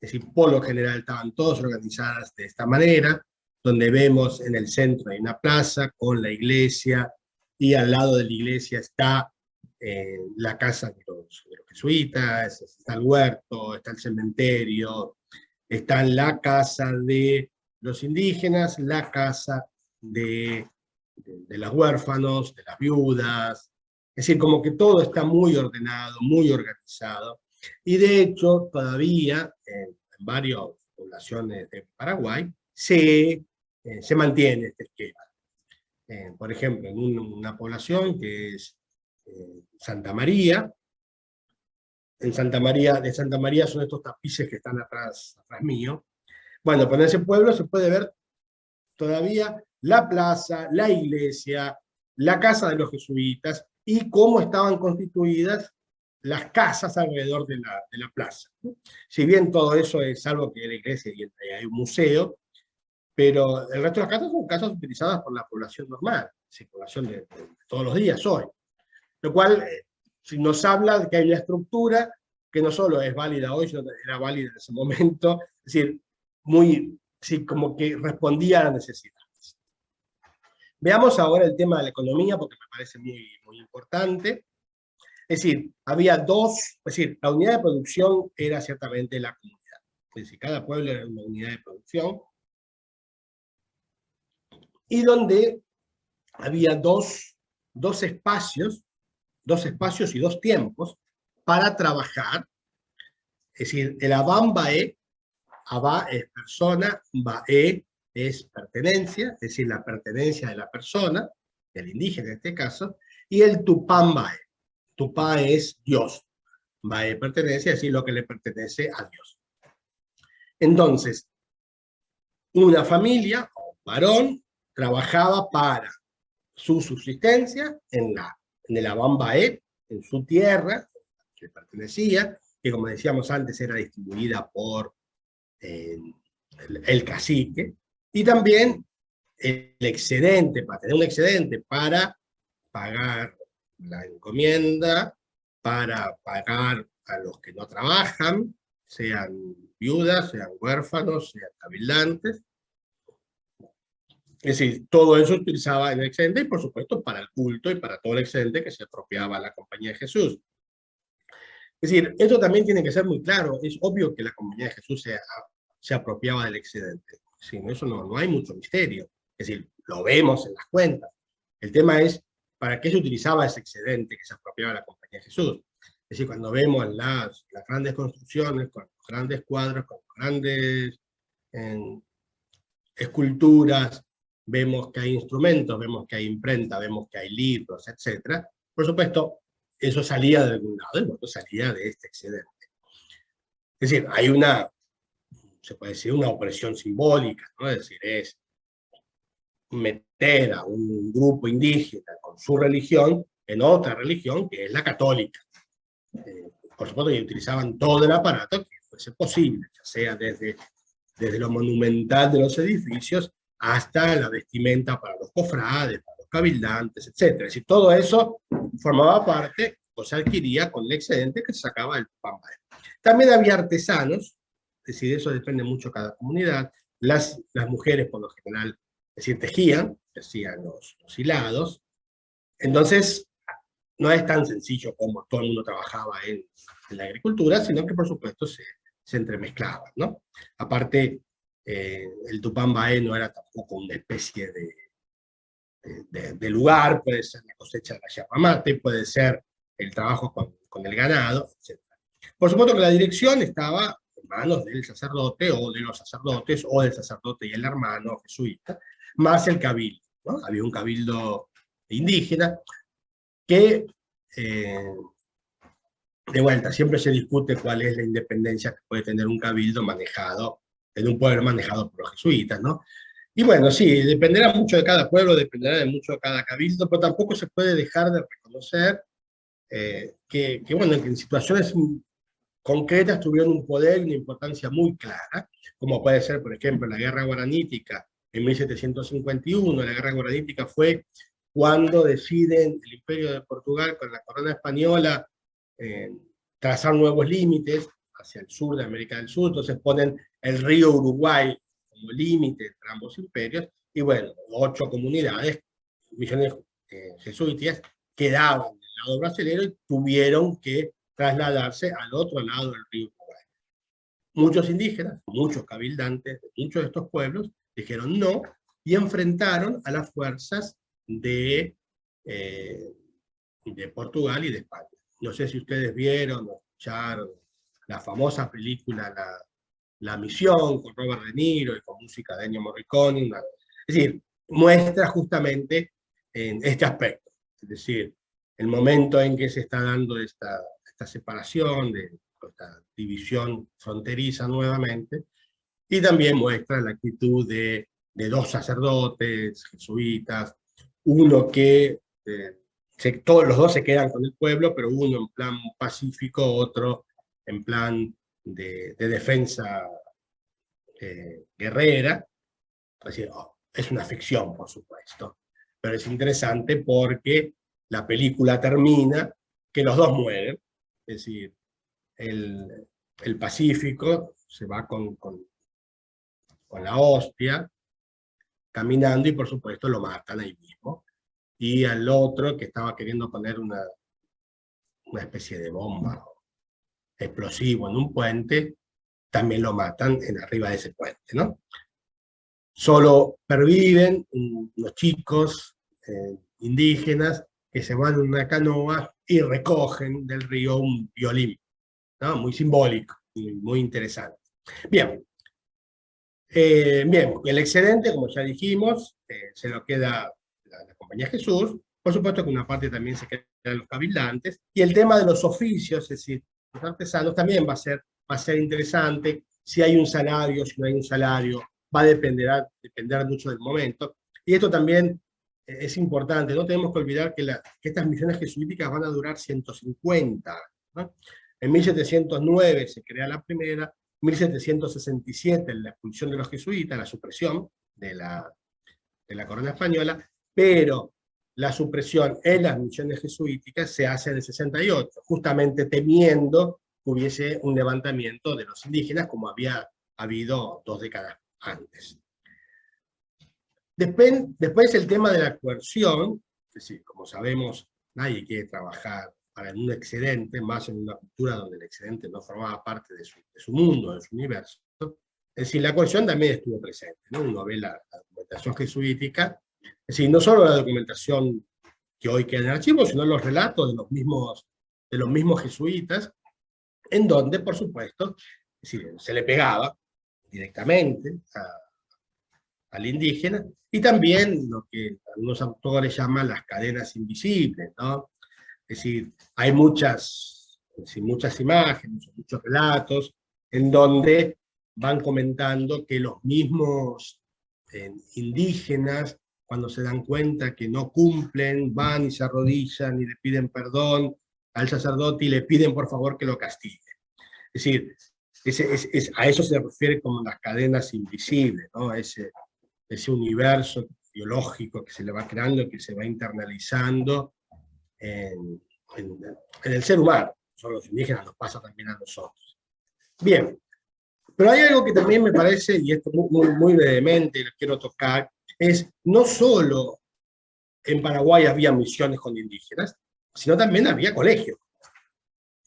Speaker 2: Es decir, por lo general estaban todas organizadas de esta manera. donde vemos en el centro hay una plaza con la iglesia, y al lado de la iglesia está la casa de los jesuitas, está el huerto, está el cementerio, está la casa de los indígenas, la casa de los huérfanos, de las viudas. Es decir, como que todo está muy ordenado, muy organizado. Y de hecho, todavía en varias poblaciones de Paraguay se mantiene este esquema. Por ejemplo, en una población que es Santa María, de Santa María son estos tapices que están atrás mío. Bueno, pues en ese pueblo se puede ver todavía la plaza, la iglesia, la casa de los jesuitas, y cómo estaban constituidas las casas alrededor de la plaza. Si bien todo eso es algo que es la iglesia y hay un museo, pero el resto de las casas son casas utilizadas por la población normal, la población de todos los días hoy. Lo cual nos habla de que hay una estructura que no solo es válida hoy, sino que era válida en ese momento, es decir, sí, como que respondía a las necesidades. Veamos ahora el tema de la economía, porque me parece muy, muy importante. Es decir, había es decir, la unidad de producción era ciertamente la comunidad. Es decir, cada pueblo era una unidad de producción, y donde había dos espacios y dos tiempos para trabajar. Es decir, el Abán Baé, Abá es persona, Baé es pertenencia, es decir, la pertenencia de la persona, del indígena en este caso, y el Tupán Baé. Tupá es Dios, Baé pertenencia, es decir, lo que le pertenece a Dios. Entonces, una familia, o un varón, trabajaba para su subsistencia en el Abán Baé, en su tierra, que le pertenecía, que como decíamos antes era distribuida por el cacique, y también el excedente, para tener un excedente para pagar la encomienda, para pagar a los que no trabajan, sean viudas, sean huérfanos, sean cabildantes. Es decir, todo eso se utilizaba en el excedente, y por supuesto para el culto y para todo el excedente que se apropiaba la Compañía de Jesús. Es decir, esto también tiene que ser muy claro. Es obvio que la Compañía de Jesús se apropiaba del excedente. Sí, eso no hay mucho misterio. Es decir, lo vemos en las cuentas. El tema es, ¿para qué se utilizaba ese excedente que se apropiaba la Compañía de Jesús? Es decir, cuando vemos las grandes construcciones, con los grandes cuadros, con grandes esculturas, vemos que hay instrumentos, vemos que hay imprenta, vemos que hay libros, etc. Por supuesto, eso salía de algún lado, y bueno, salía de este excedente. Es decir, hay se puede decir, una opresión simbólica, ¿no? Es decir, es meter a un grupo indígena con su religión en otra religión, que es la católica. Por supuesto, que utilizaban todo el aparato que fuese posible, ya sea desde lo monumental de los edificios hasta la vestimenta para los cofrades, para los cabildantes, etc. Es decir, todo eso formaba parte, o se adquiría con el excedente que se sacaba del Tupán Baé. También había artesanos, es decir, eso depende mucho de cada comunidad. Las mujeres, por lo general, es decir, tejían los hilados. Entonces, no es tan sencillo como todo el mundo trabajaba en la agricultura, sino que, por supuesto, se entremezclaban, ¿no? Aparte, el Tupán Baé no era tampoco una especie de lugar, puede ser la cosecha de la yerba mate, puede ser el trabajo con el ganado, etc. Por supuesto que la dirección estaba en manos del sacerdote, o de los sacerdotes, o del sacerdote y el hermano jesuita, más el cabildo, ¿no? Había un cabildo indígena que, de vuelta, siempre se discute cuál es la independencia que puede tener un cabildo manejado, en un pueblo manejado por los jesuitas, ¿no? Y bueno, sí, dependerá mucho de cada pueblo, dependerá de mucho de cada cabildo, pero tampoco se puede dejar de reconocer bueno, que en situaciones concretas tuvieron un poder y una importancia muy clara, como puede ser, por ejemplo, la Guerra Guaranítica en 1751. La Guerra Guaranítica fue cuando deciden el Imperio de Portugal con la corona española trazar nuevos límites hacia el sur de América del Sur. Entonces ponen el río Uruguay como límite entre ambos imperios, y bueno, 8 comunidades, misiones jesuíticas, quedaban del lado brasilero y tuvieron que trasladarse al otro lado del río Uruguay. Muchos indígenas, muchos cabildantes, muchos de estos pueblos dijeron no y enfrentaron a las fuerzas de Portugal y de España. No sé si ustedes vieron o escucharon la famosa película La Misión, con Robert De Niro y con música de Ennio Morricone. Es decir, muestra justamente en este aspecto. Es decir, el momento en que se está dando esta separación, esta división fronteriza nuevamente, y también muestra la actitud de 2 sacerdotes jesuitas, uno que todos los 2 se quedan con el pueblo, pero uno en plan pacífico, otro en plan de defensa guerrera. Es decir, es una ficción, por supuesto, pero es interesante porque la película termina que los 2 mueren. Es decir, el Pacífico se va con la hostia, caminando, y por supuesto lo matan ahí mismo. Y al otro, que estaba queriendo poner una especie de bomba explosivo en un puente, también lo matan arriba de ese puente, ¿no? Solo perviven los chicos indígenas que se van en una canoa y recogen del río un violín, ¿no? Muy simbólico y muy interesante. Bien. Bien, el excedente, como ya dijimos, se lo queda la Compañía Jesús. Por supuesto que una parte también se queda los cabildantes. Y el tema de los oficios, es decir, los artesanos, también va a ser interesante. Si hay un salario, si no hay un salario, va a depender mucho del momento. Y esto también es importante. No tenemos que olvidar que estas misiones jesuíticas van a durar 150 años, ¿no? En 1709 se crea la primera, 1767 la expulsión de los jesuitas, la supresión de la corona española, pero la supresión en las misiones jesuíticas se hace en el 68, justamente temiendo que hubiese un levantamiento de los indígenas, como había habido 2 décadas antes. Después el tema de la coerción, es decir, como sabemos, nadie quiere trabajar para un excedente, más en una cultura donde el excedente no formaba parte de su mundo, de su universo. Es decir, la coerción también estuvo presente, ¿no? Uno ve la documentación jesuítica, es decir, no solo la documentación que hoy queda en el archivo, sino los relatos de los mismos jesuitas, en donde, por supuesto, es decir, se le pegaba directamente al indígena, y también lo que algunos autores llaman las cadenas invisibles, ¿no? Es decir, hay muchas imágenes, muchos relatos, en donde van comentando que los mismos indígenas, cuando se dan cuenta que no cumplen, van y se arrodillan y le piden perdón al sacerdote y le piden por favor que lo castigue. Es decir, a eso se refiere como las cadenas invisibles, ¿no? Ese universo biológico que se le va creando, que se va internalizando en el ser humano. Son los indígenas, nos pasa también a nosotros. Bien, pero hay algo que también me parece, y esto muy brevemente lo quiero tocar, es no solo en Paraguay había misiones con indígenas, sino también había colegios,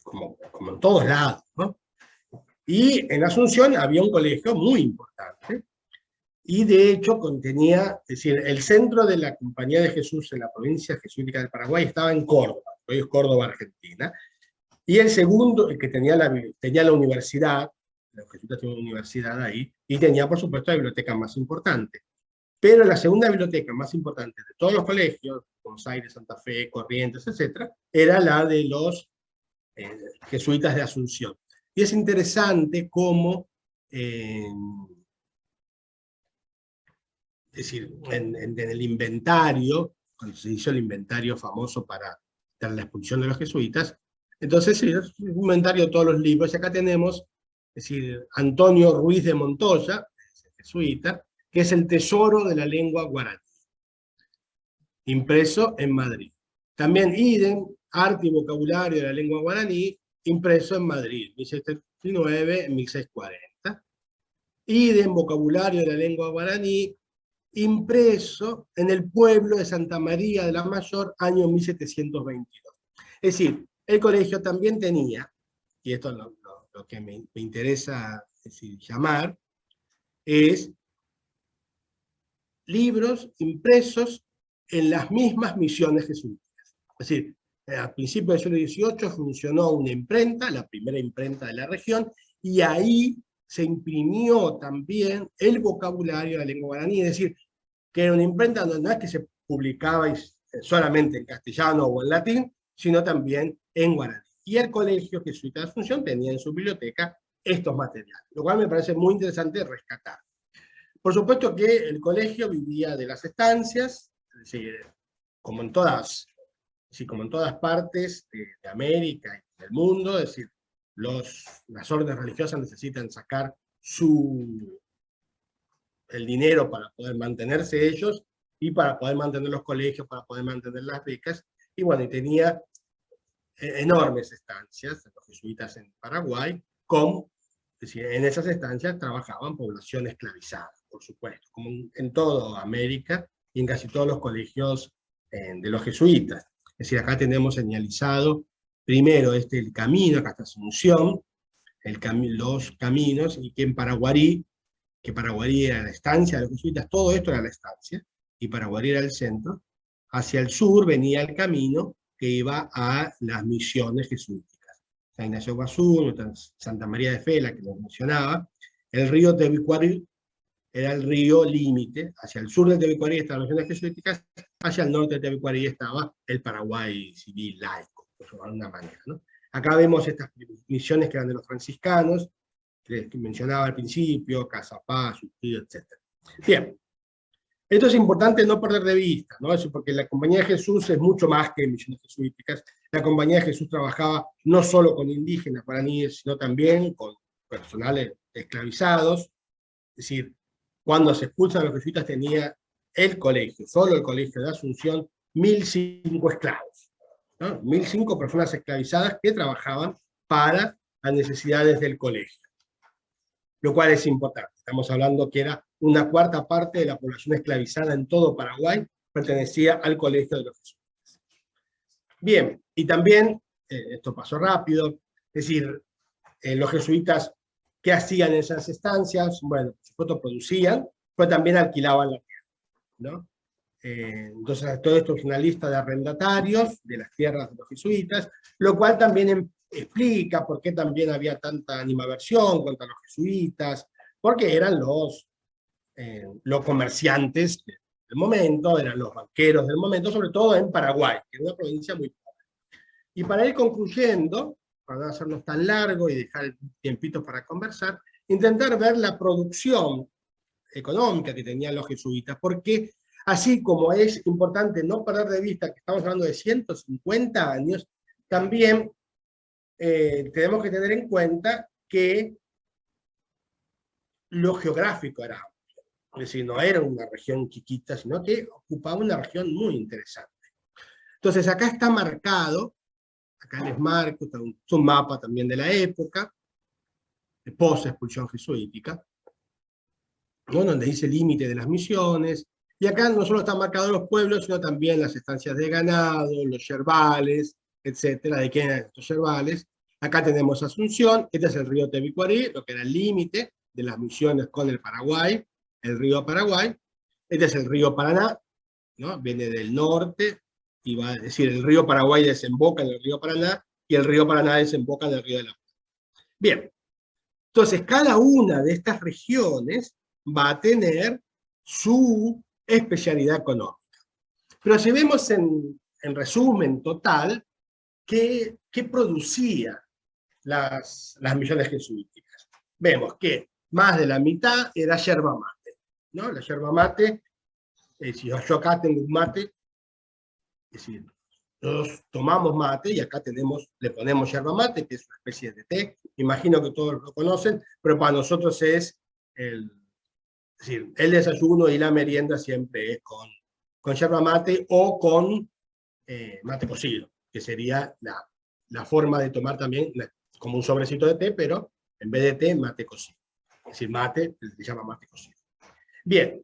Speaker 2: como en todos lados, ¿no? Y en Asunción había un colegio muy importante, y de hecho contenía, es decir, el centro de la Compañía de Jesús en la provincia jesuítica del Paraguay estaba en Córdoba, hoy es Córdoba, Argentina, y el segundo, el que tenía la universidad, los jesuitas tenían una universidad ahí, y tenía por supuesto la biblioteca más importante. Pero la segunda biblioteca más importante de todos los colegios, Buenos Aires, Santa Fe, Corrientes, etc., era la de los jesuitas de Asunción. Y es interesante cómo, es decir, en el inventario, cuando se hizo el inventario famoso para la expulsión de los jesuitas, entonces sí, es un inventario de todos los libros, y acá tenemos, es decir, Antonio Ruiz de Montoya, jesuita, que es el tesoro de la lengua guaraní, impreso en Madrid. También idem, arte y vocabulario de la lengua guaraní, impreso en Madrid, 1639, 1640. idem vocabulario de la lengua guaraní, impreso en el pueblo de Santa María de la Mayor, año 1722. Es decir, el colegio también tenía, y esto es lo que me interesa llamar, es libros impresos en las mismas misiones jesuíticas. Es decir, a principios del siglo XVIII funcionó una imprenta, la primera imprenta de la región, y ahí se imprimió también el vocabulario de la lengua guaraní, es decir, que era una imprenta donde no es que se publicaba solamente en castellano o en latín, sino también en guaraní. Y el Colegio Jesuita de Asunción tenía en su biblioteca estos materiales, lo cual me parece muy interesante rescatar. Por supuesto que el colegio vivía de las estancias, es decir, como en todas partes de América y del mundo, es decir, las órdenes religiosas necesitan sacar el dinero para poder mantenerse ellos, y para poder mantener los colegios, para poder mantener las becas, y bueno, y tenía enormes estancias, los jesuitas en Paraguay, es decir, en esas estancias trabajaban población esclavizada, por supuesto, como en toda América, y en casi todos los colegios de los jesuitas. Es decir, acá tenemos señalizado primero el camino, acá está Asunción, los caminos, y que Paraguarí era la estancia de los jesuitas, todo esto era la estancia, y Paraguarí era el centro. Hacia el sur venía el camino que iba a las misiones jesuíticas. San Ignacio Guazú, Santa María de Fela, que lo mencionaba. El río Tebicuarí era el río límite. Hacia el sur del Tebicuarí estaban las misiones jesuíticas, hacia el norte del Tebicuarí estaba el Paraguay civil laico, por de alguna manera, ¿no? Acá vemos estas misiones que eran de los franciscanos, que mencionaba al principio, Cazapá, Sutil, etc. Bien, esto es importante no perder de vista, ¿no? Porque la Compañía de Jesús es mucho más que misiones jesuíticas. La Compañía de Jesús trabajaba no solo con indígenas guaraníes, sino también con personales esclavizados. Es decir, cuando se expulsan a los jesuitas tenía el colegio, solo el colegio de Asunción, 1.005 esclavos, ¿no? 1.005 personas esclavizadas que trabajaban para las necesidades del colegio, lo cual es importante. Estamos hablando que era una cuarta parte de la población esclavizada en todo Paraguay, pertenecía al colegio de los jesuitas. Bien, y también, esto pasó rápido, es decir, los jesuitas, ¿qué hacían en esas estancias? Bueno, por supuesto producían, pero también alquilaban la tierra, ¿no? Entonces todo esto es una lista de arrendatarios de las tierras de los jesuitas, lo cual también explica por qué también había tanta animadversión contra los jesuitas, porque eran los comerciantes del momento, eran los banqueros del momento, sobre todo en Paraguay, que es una provincia muy pobre. Y para ir concluyendo, para no hacernos tan largo y dejar tiempitos para conversar, intentar ver la producción económica que tenían los jesuitas, porque así como es importante no perder de vista que estamos hablando de 150 años, también tenemos que tener en cuenta que lo geográfico era amplio. Es decir, no era una región chiquita, sino que ocupaba una región muy interesante. Entonces acá está marcado, acá les marco, es un mapa también de la época, de post-expulsión jesuítica, ¿no? Donde dice límite de las misiones, y acá no solo están marcados los pueblos, sino también las estancias de ganado, los yerbales, etcétera, de quién eran estos yerbales. Acá tenemos Asunción, este es el río Tebicuarí, lo que era el límite de las misiones con el Paraguay, el río Paraguay. Este es el río Paraná, ¿no? Viene del norte, y va a decir, el río Paraguay desemboca en el río Paraná, y el río Paraná desemboca en el río de la Plata. Bien, entonces cada una de estas regiones va a tener su especialidad económica. Pero si vemos en resumen total, ¿qué producía las misiones jesuíticas? Vemos que más de la mitad era yerba mate, ¿no? La yerba mate, si yo acá tengo un mate, es decir, nosotros tomamos mate y acá le ponemos yerba mate, que es una especie de té, imagino que todos lo conocen, pero para nosotros es el desayuno y la merienda siempre es con yerba mate o con mate cocido, que sería la forma de tomar también como un sobrecito de té, pero en vez de té, mate cocido. Es decir, mate, se llama mate cocido. Bien,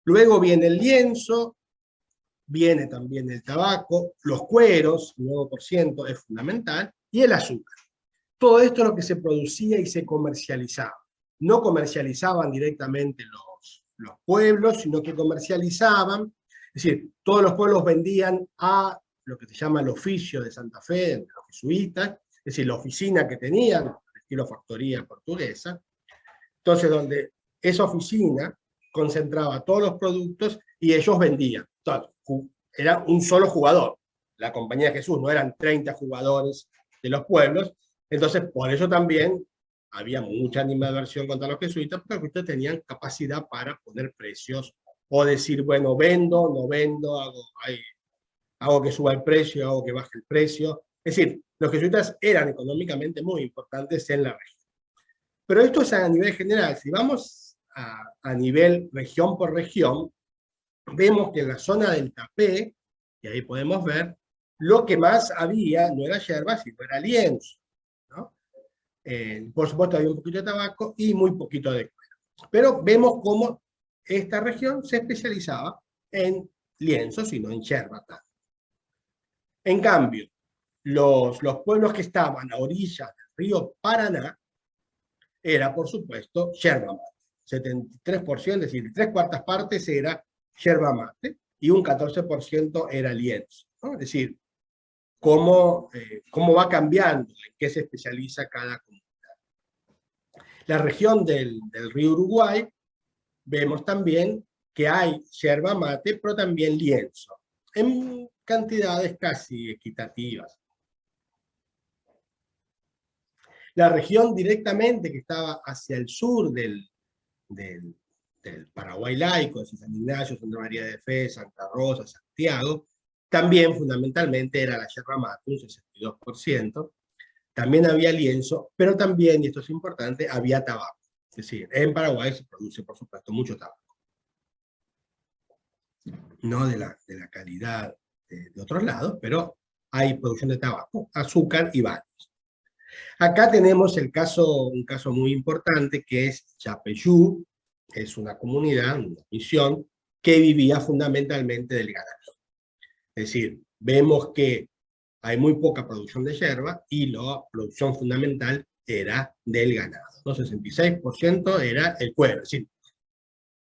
Speaker 2: luego viene el lienzo, viene también el tabaco, los cueros, el 9% es fundamental, y el azúcar. Todo esto es lo que se producía y se comercializaba. No comercializaban directamente los pueblos, sino que comercializaban, es decir, todos los pueblos vendían a lo que se llama el oficio de Santa Fe, de los jesuitas, es decir, la oficina que tenían, estilo factoría portuguesa. Entonces, donde esa oficina concentraba todos los productos y ellos vendían. Entonces, era un solo jugador. La Compañía de Jesús no eran 30 jugadores de los pueblos, entonces por eso también había mucha animadversión contra los jesuitas, porque ustedes tenían capacidad para poner precios o decir, bueno, vendo, no vendo, hago que suba el precio, hago que baje el precio. Es decir, los jesuitas eran económicamente muy importantes en la región. Pero esto es a nivel general. Si vamos a nivel región por región, vemos que en la zona del Tapé, y ahí podemos ver, lo que más había no era yerba, sino era lienzo, ¿no? Por supuesto había un poquito de tabaco y muy poquito de cuero. Pero vemos cómo esta región se especializaba en lienzos y no en yerba. En cambio, los pueblos que estaban a orillas del río Paraná, era por supuesto yerba mate. 73%, es decir, 3/4 partes era yerba mate y un 14% era lienzo, ¿no? Es decir, cómo va cambiando, en qué se especializa cada comunidad. La región del río Uruguay, vemos también que hay yerba mate, pero también lienzo, en cantidades casi equitativas. La región directamente que estaba hacia el sur del Paraguay laico, de San Ignacio, Santa María de Fe, Santa Rosa, Santiago, también fundamentalmente era la yerba mate, un 62%. También había lienzo, pero también, y esto es importante, había tabaco. Es decir, en Paraguay se produce, por supuesto, mucho tabaco. No de la calidad de otros lados, pero hay producción de tabaco, azúcar y baños. Acá tenemos un caso muy importante, que es Yapeyú. Es una comunidad, una misión, que vivía fundamentalmente del ganado. Es decir, vemos que hay muy poca producción de yerba y la producción fundamental era del ganado, ¿no? 66% era el cuero, es decir,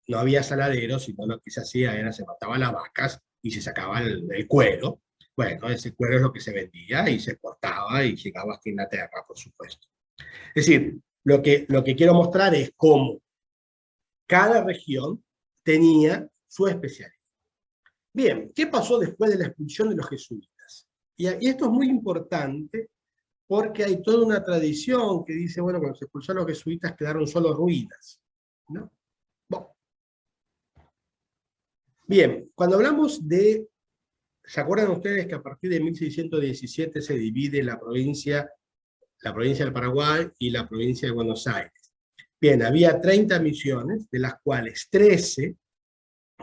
Speaker 2: no había saladeros, sino lo que se hacía era se mataban las vacas y se sacaba el cuero. Bueno, ese cuero es lo que se vendía y se exportaba y llegaba hasta Inglaterra, por supuesto. Es decir, lo que quiero mostrar es cómo cada región tenía su especialidad. Bien, ¿qué pasó después de la expulsión de los jesuitas? Y esto es muy importante porque hay toda una tradición que dice, bueno, cuando se expulsaron los jesuitas quedaron solo ruinas, ¿no? Bueno. Bien, cuando hablamos de, ¿se acuerdan ustedes que a partir de 1617 se divide la provincia del Paraguay y la provincia de Buenos Aires? Bien, había 30 misiones, de las cuales 13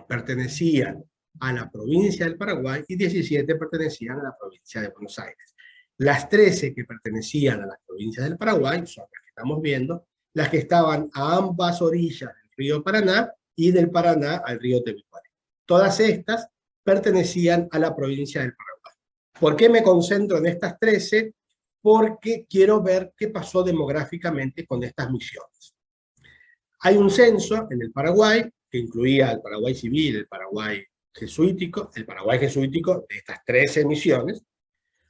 Speaker 2: pertenecían a la provincia del Paraguay y 17 pertenecían a la provincia de Buenos Aires. Las 13 que pertenecían a la provincia del Paraguay son las que estamos viendo, las que estaban a ambas orillas del río Paraná y del Paraná al río Tebicuari. Todas estas pertenecían a la provincia del Paraguay. ¿Por qué me concentro en estas 13? Porque quiero ver qué pasó demográficamente con estas misiones. Hay un censo en el Paraguay que incluía el Paraguay civil, el Paraguay jesuítico de estas 13 misiones,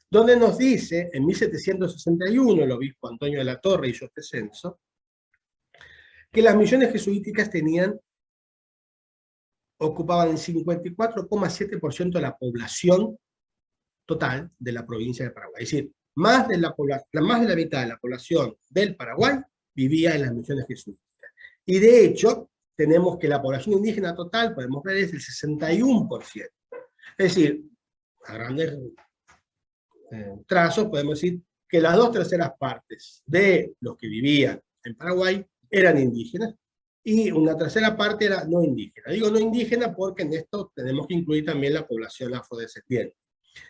Speaker 2: donde nos dice, en 1761, el obispo Antonio de la Torre hizo este censo, que las misiones jesuíticas ocupaban el 54,7% de la población total de la provincia de Paraguay. Es decir, más de la mitad de la población del Paraguay vivía en las misiones jesuíticas. Y de hecho, tenemos que la población indígena total, podemos ver, es el 61%. Es decir, a grandes trazos, podemos decir que las 2/3 partes de los que vivían en Paraguay eran indígenas, y una 1/3 parte era no indígena. Digo no indígena porque en esto tenemos que incluir también la población afrodescendiente.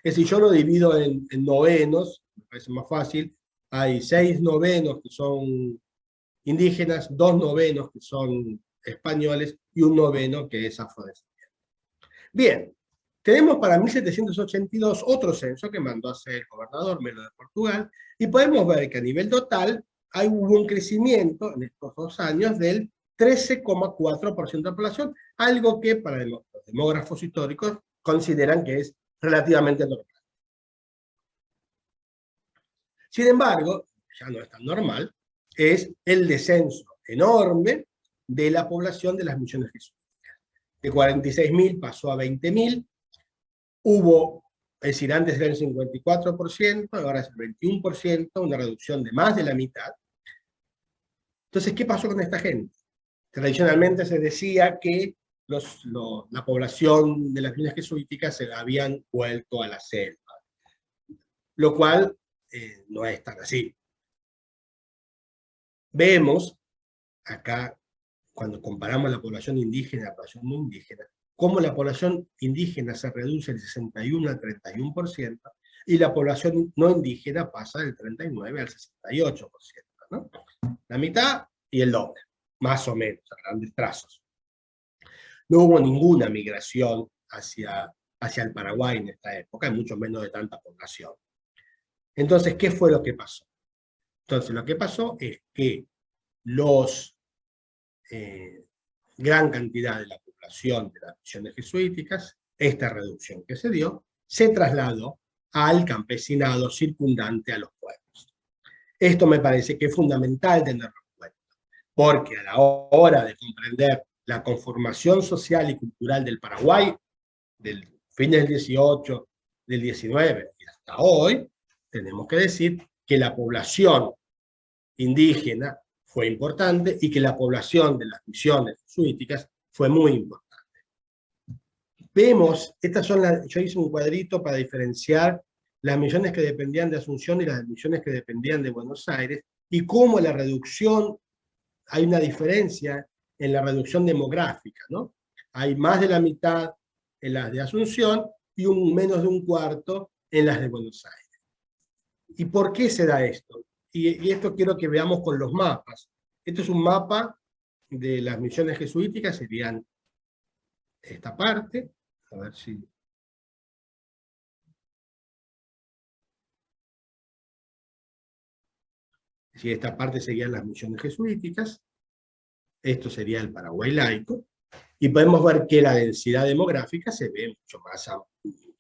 Speaker 2: Es decir, yo lo divido en novenos, me parece más fácil. Hay 6 novenos que son indígenas, 2 novenos que son españoles y 1 noveno que es afrodescendiente. Bien, tenemos para 1782 otro censo que mandó a hacer el gobernador Melo de Portugal, y podemos ver que a nivel total hubo un crecimiento en estos 2 años del 13,4% de la población, algo que para los demógrafos históricos consideran que es relativamente normal. Sin embargo, ya no es tan normal, es el descenso enorme de la población de las misiones jesuíticas. De 46.000 pasó a 20.000, hubo, es decir, antes era el 54%, ahora es el 21%, una reducción de más de la mitad. Entonces, ¿qué pasó con esta gente? Tradicionalmente se decía que la población de las misiones jesuíticas se habían vuelto a la selva, lo cual no es tan así. Vemos acá, cuando comparamos la población indígena y la población no indígena, cómo la población indígena se reduce del 61 al 31%, y la población no indígena pasa del 39 al 68%, ¿no? La mitad y el doble, más o menos, a grandes trazos. No hubo ninguna migración hacia el Paraguay en esta época, y mucho menos de tanta población. Entonces, ¿qué fue lo que pasó? Entonces, lo que pasó es que gran cantidad de la población de las misiones jesuíticas, esta reducción que se dio, se trasladó al campesinado circundante a los pueblos. Esto me parece que es fundamental tenerlo en cuenta, porque a la hora de comprender la conformación social y cultural del Paraguay, del fin del 18, del 19 y hasta hoy, tenemos que decir que la población indígena fue importante y que la población de las misiones jesuíticas fue muy importante. Vemos, yo hice un cuadrito para diferenciar las misiones que dependían de Asunción y las misiones que dependían de Buenos Aires, y cómo la reducción, hay una diferencia en la reducción demográfica, ¿no? Hay más de la mitad en las de Asunción y menos de un cuarto en las de Buenos Aires. ¿Y por qué se da esto? Y esto quiero que veamos con los mapas. Este es un mapa de las misiones jesuíticas, serían esta parte, a ver si... Si esta parte serían las misiones jesuíticas, esto sería el Paraguay laico, y podemos ver que la densidad demográfica se ve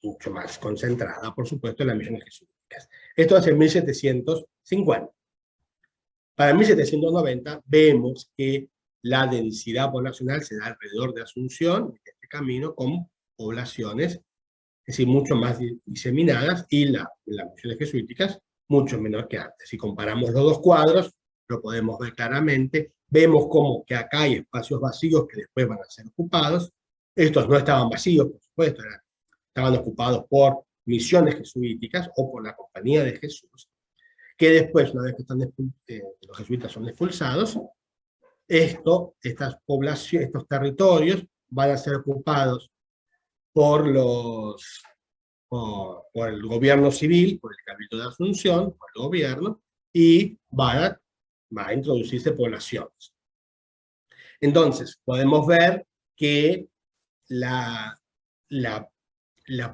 Speaker 2: mucho más concentrada, por supuesto, en las misiones jesuíticas. Esto es en 1750. Para 1790 vemos que la densidad poblacional se da alrededor de Asunción, en este camino, con poblaciones, es decir, mucho más diseminadas, y las misiones jesuíticas mucho menor que antes. Si comparamos los dos cuadros, lo podemos ver claramente. Vemos como que acá hay espacios vacíos que después van a ser ocupados. Estos no estaban vacíos, por supuesto, estaban ocupados por misiones jesuíticas o por la Compañía de Jesús, que después, una vez que los jesuitas son expulsados, estos territorios van a ser ocupados por el gobierno civil, por el Cabildo de Asunción, por el gobierno, y va a introducirse poblaciones. Entonces, podemos ver que la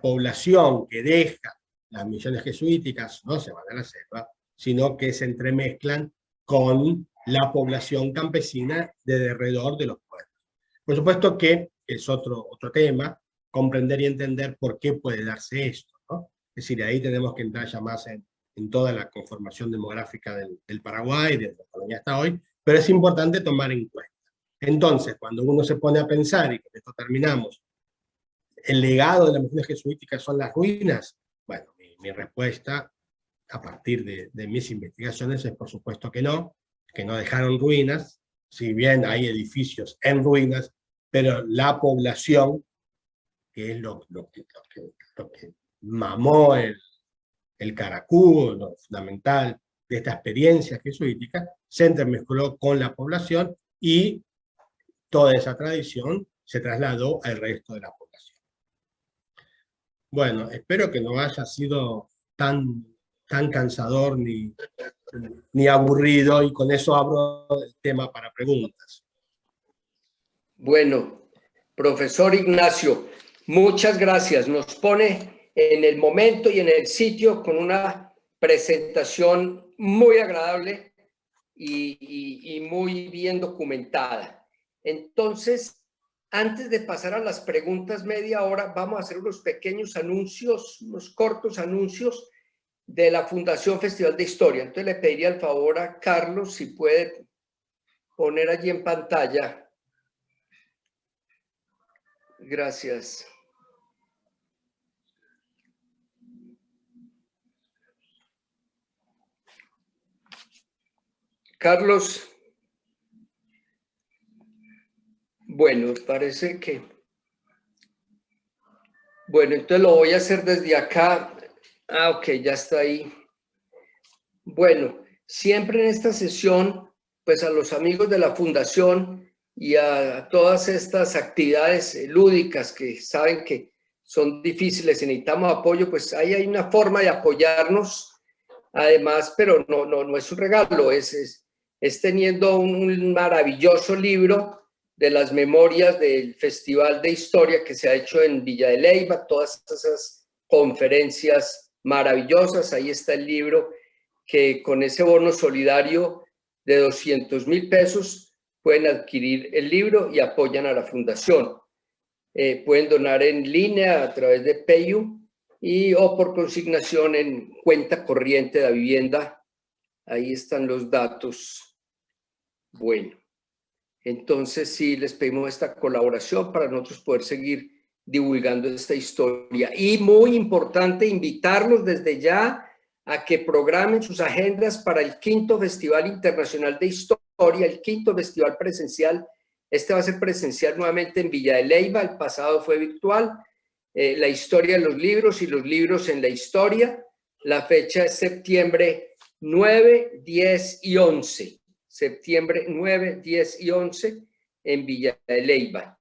Speaker 2: población que deja las misiones jesuíticas no se van a la selva, sino que se entremezclan con la población campesina de alrededor de los pueblos. Por supuesto que es otro tema, comprender y entender por qué puede darse esto, ¿no? Es decir, ahí tenemos que entrar ya más en toda la conformación demográfica del Paraguay, desde la colonia hasta hoy, pero es importante tomar en cuenta. Entonces, cuando uno se pone a pensar, y con esto terminamos, ¿el legado de las misiones jesuíticas son las ruinas? Bueno, mi respuesta, a partir de mis investigaciones, es por supuesto que no dejaron ruinas, si bien hay edificios en ruinas, pero la población, que es lo que mamó el caracú, lo fundamental de esta experiencia jesuítica, se entremezcló con la población y toda esa tradición se trasladó al resto de la población. Bueno, espero que no haya sido tan tan cansador ni aburrido, y con eso abro el tema para preguntas.
Speaker 1: Bueno, profesor Ignacio, muchas gracias. Nos pone en el momento y en el sitio con una presentación muy agradable y muy bien documentada. Entonces, antes de pasar a las preguntas media hora, vamos a hacer unos pequeños anuncios, unos cortos anuncios de la Fundación Festival de Historia. Entonces le pediría el favor a Carlos si puede poner allí en pantalla. Gracias. Carlos. Bueno, parece que... Bueno, entonces lo voy a hacer desde acá. Ah, ok, ya está ahí. Bueno, siempre en esta sesión, pues a los amigos de la Fundación y a todas estas actividades lúdicas que saben que son difíciles y necesitamos apoyo, pues ahí hay una forma de apoyarnos, además, pero no es un regalo, es teniendo un maravilloso libro de las memorias del Festival de Historia que se ha hecho en Villa de Leyva, todas esas conferencias maravillosas, ahí está el libro, que con ese bono solidario de 200.000 pesos pueden adquirir el libro y apoyan a la fundación. Pueden donar en línea a través de Payu o por consignación en cuenta corriente de la vivienda. Ahí están los datos. Bueno, entonces sí les pedimos esta colaboración para nosotros poder seguir divulgando esta historia. Y muy importante invitarlos desde ya a que programen sus agendas para el 5º Festival Internacional de Historia, el 5º festival presencial. Este va a ser presencial nuevamente en Villa de Leyva, el pasado fue virtual. La historia de los libros y los libros en la historia. La fecha es septiembre 9, 10 y 11. Septiembre 9, 10 y 11 en Villa de Leyva.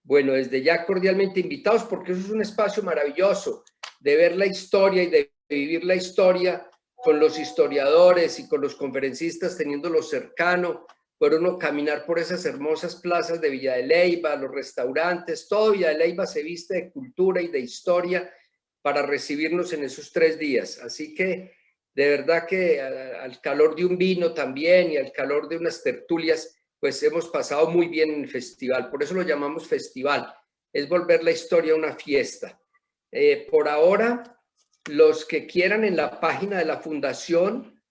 Speaker 1: Bueno, desde ya cordialmente invitados porque eso es un espacio maravilloso de ver la historia y de vivir la historia con los historiadores y con los conferencistas, teniéndolo cercano, poder uno caminar por esas hermosas plazas de Villa de Leyva, los restaurantes, todo Villa de Leyva se viste de cultura y de historia para recibirnos en esos 3 días. Así que de verdad que al calor de un vino también y al calor de unas tertulias, pues hemos pasado muy bien en el festival. Por eso lo llamamos festival. Es volver la historia a una fiesta. Por ahora, los que quieran en la página de la Fundación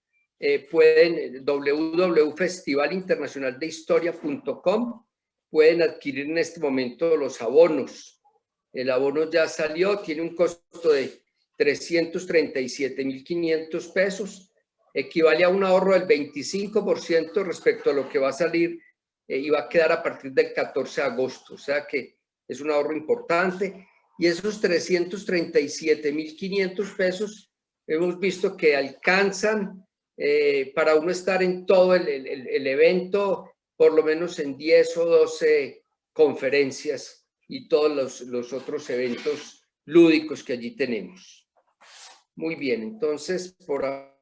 Speaker 1: pueden www.festivalinternacionaldehistoria.com, pueden adquirir en este momento los abonos. El abono ya salió, tiene un costo de 337.500 pesos, equivale a un ahorro del 25% respecto a lo que va a salir y va a quedar a partir del 14 de agosto, o sea que es un ahorro importante. Y esos 337.500 pesos hemos visto que alcanzan para uno estar en todo el evento, por lo menos en 10 o 12 conferencias y todos los otros eventos lúdicos que allí tenemos. Muy bien, entonces por ahora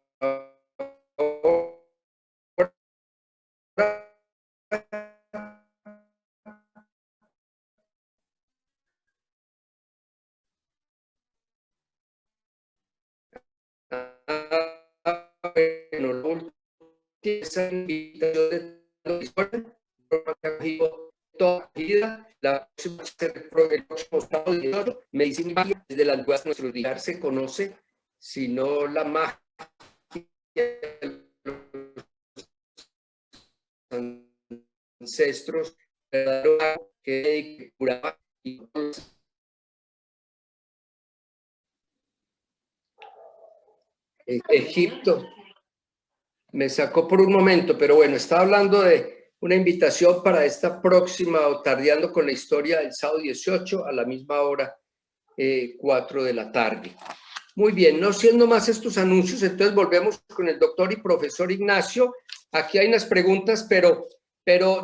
Speaker 1: bueno, esa invitación de toda vida, la próxima el próximo sábado 18, medicina desde las antigüedad nuestro lugar se conoce, sino la magia de los ancestros que curaba y Egipto. Me sacó por un momento, pero bueno, estaba hablando de una invitación para esta próxima o tardeando con la historia del sábado 18 a la misma hora, 4 de la tarde. Muy bien, no siendo más estos anuncios, entonces volvemos con el doctor y profesor Ignacio. Aquí hay unas preguntas, pero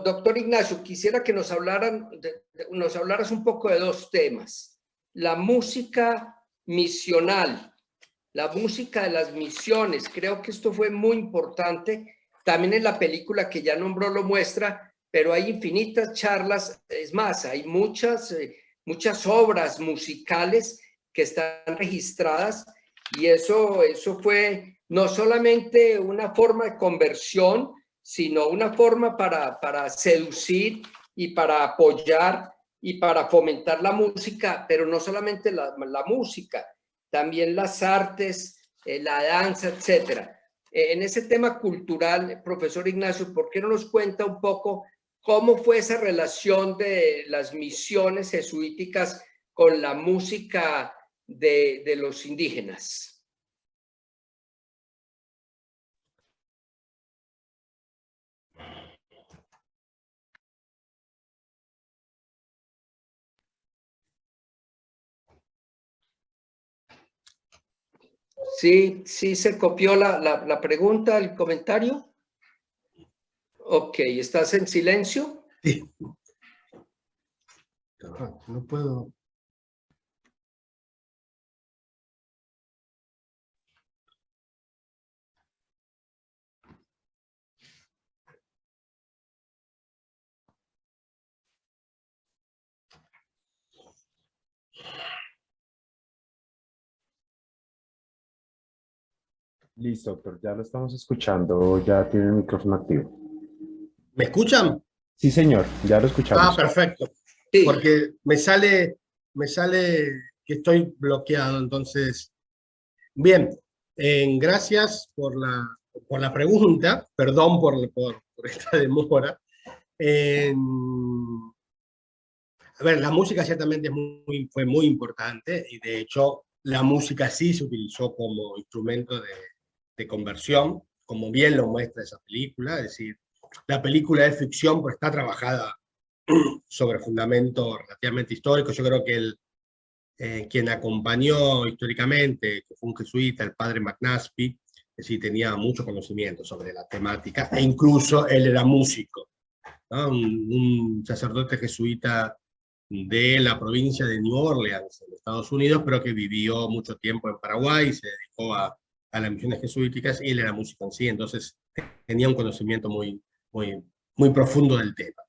Speaker 1: doctor Ignacio, quisiera que nos hablaras un poco de 2 temas. La música misional la música de las misiones. Creo que esto fue muy importante. También en la película que ya nombró lo muestra, pero hay infinitas charlas. Es más, hay muchas obras musicales que están registradas, y eso fue no solamente una forma de conversión, sino una forma para seducir y para apoyar y para fomentar la música, pero no solamente la música, también las artes, la danza, etcétera. En ese tema cultural, profesor Ignacio, ¿por qué no nos cuenta un poco cómo fue esa relación de las misiones jesuíticas con la música de los indígenas? Sí, sí se copió la pregunta, el comentario. Ok, ¿estás en silencio?
Speaker 2: Sí. No puedo.
Speaker 3: Listo, doctor, ya lo estamos escuchando, ya tiene el micrófono activo.
Speaker 2: ¿Me escuchan?
Speaker 3: Sí, señor, ya lo
Speaker 2: Ah,
Speaker 3: escuchamos.
Speaker 2: perfecto.
Speaker 1: Sí.
Speaker 2: Porque me sale que estoy bloqueado, entonces. Bien, gracias por la pregunta, perdón por esta demora. Eh, a ver, la música ciertamente fue muy importante, y de hecho la música sí se utilizó como instrumento de conversión, como bien lo muestra esa película. Es decir, la película es ficción, pero está trabajada sobre fundamentos relativamente históricos. Yo creo que quien acompañó históricamente, que fue un jesuita, el padre McNasby, que sí tenía mucho conocimiento sobre la temática, e incluso él era músico, ¿no? Un sacerdote jesuita de la provincia de New Orleans, en Estados Unidos, pero que vivió mucho tiempo en Paraguay, se dedicó a las misiones jesuíticas, y él era músico en sí, entonces tenía un conocimiento muy profundo del tema.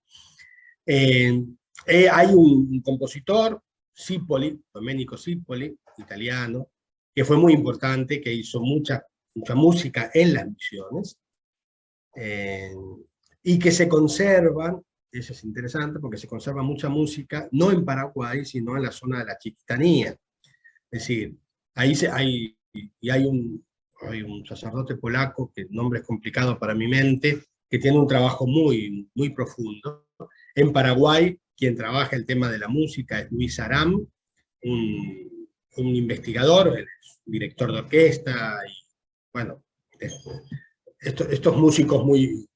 Speaker 2: Hay un compositor, Zipoli, Domenico Zipoli, italiano, que fue muy importante, que hizo mucha música en las misiones, y que se conservan. Eso es interesante porque se conserva mucha música, no en Paraguay, sino en la zona de la Chiquitanía. Es decir, hay un sacerdote polaco, que el nombre es complicado para mi mente, que tiene un trabajo muy profundo. En Paraguay, quien trabaja el tema de la música es Luis Aram, un investigador, director de orquesta, y bueno, estos músicos muy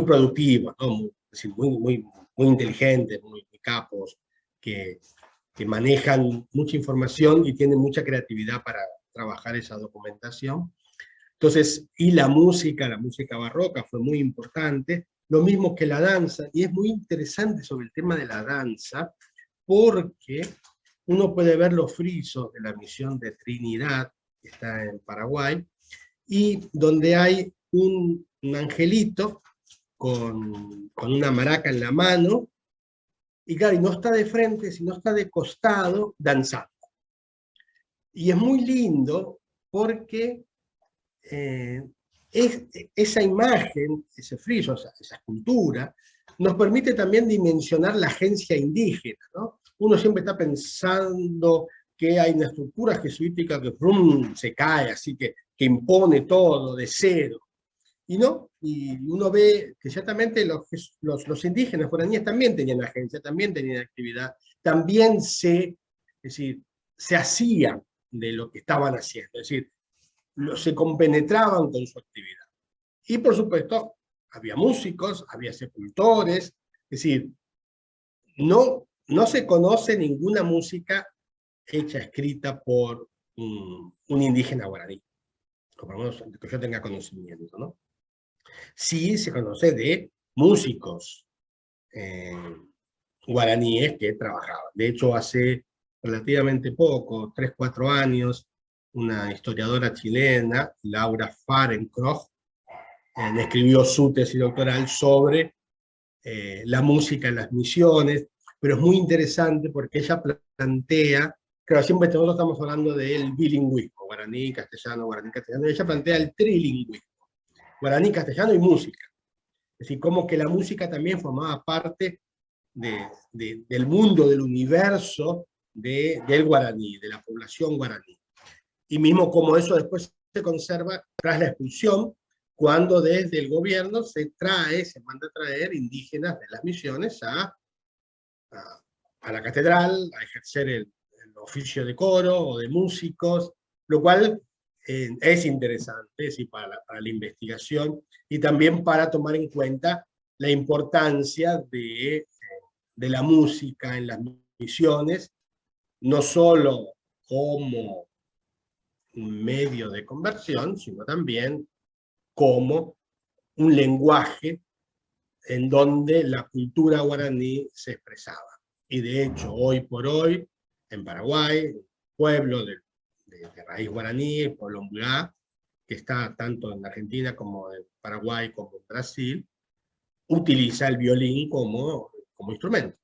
Speaker 2: productivos, ¿no? Es decir, muy inteligentes, muy capos, que, que manejan mucha información y tienen mucha creatividad para trabajar esa documentación. Entonces, y la música barroca fue muy importante, lo mismo que la danza, y es muy interesante sobre el tema de la danza, porque uno puede ver los frisos de la misión de Trinidad, que está en Paraguay, y donde hay un angelito con una maraca en la mano, y claro, y no está de frente, sino está de costado, danzando. Y es muy lindo porque esa imagen, ese friso, esa escultura, nos permite también dimensionar la agencia indígena, ¿no? Uno siempre está pensando que hay una estructura jesuítica que se cae, así que impone todo de cero. Y no, y uno ve que ciertamente los indígenas guaraníes también tenían agencia, también tenían actividad, también es decir, se hacían de lo que estaban haciendo, es decir, se compenetraban con su actividad. Y por supuesto, había músicos, había sepultores, es decir, no se conoce ninguna música hecha, escrita por un indígena guaraní, por lo menos que yo tenga conocimiento, ¿no? Sí se conoce de músicos guaraníes que trabajaban. De hecho, hace relativamente poco, 3, 4 años, una historiadora chilena, Laura Fahrenkroch, escribió su tesis doctoral sobre la música en las misiones, pero es muy interesante porque ella plantea, claro, siempre nosotros estamos hablando del bilingüismo, guaraní, castellano, y ella plantea el trilingüismo, guaraní, castellano y música. Es decir, como que la música también formaba parte del mundo, del universo del guaraní, de la población guaraní. Y mismo como eso después se conserva tras la expulsión, cuando desde el gobierno se manda a traer indígenas de las misiones a la catedral, a ejercer el oficio de coro o de músicos, lo cual es interesante, sí, para la investigación y también para tomar en cuenta la importancia de la música en las misiones, no solo como un medio de conversión, sino también como un lenguaje en donde la cultura guaraní se expresaba. Y de hecho, hoy por hoy, en Paraguay, pueblo de raíz guaraní, el pueblo Mbulá, que está tanto en Argentina como en Paraguay como en Brasil, utiliza el violín como instrumento,